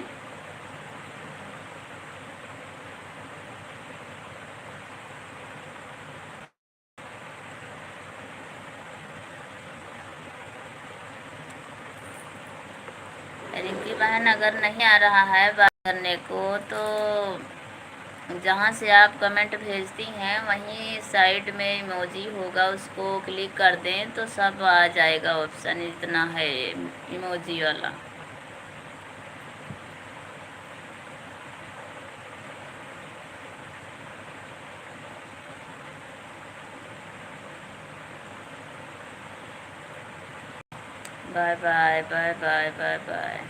रिंकी बहन अगर नहीं आ रहा है बात करने को तो जहाँ से आप कमेंट भेजती हैं वहीं साइड में इमोजी होगा, उसको क्लिक कर दें तो सब आ जाएगा ऑप्शन। इतना है इमोजी वाला। Bye bye bye bye bye bye.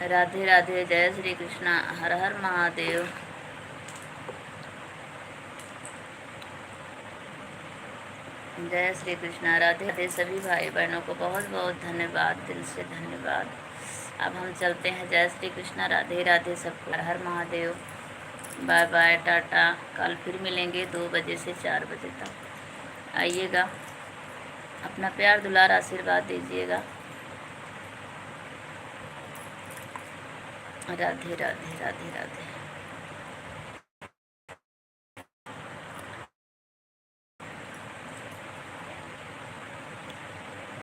Radhe Radhe. जय श्री कृष्णा। हर हर महादेव। जय श्री कृष्णा। राधे राधे। सभी भाई बहनों को बहुत बहुत धन्यवाद, दिल से धन्यवाद। अब हम चलते हैं। जय श्री कृष्णा। राधे राधे सबको। हर हर महादेव। Bye bye, tata. कल फिर मिलेंगे 2 बजे से 4 बजे तक। आइएगा, अपना प्यार दुलार आशीर्वाद दीजिएगा। राधे राधे राधे राधे।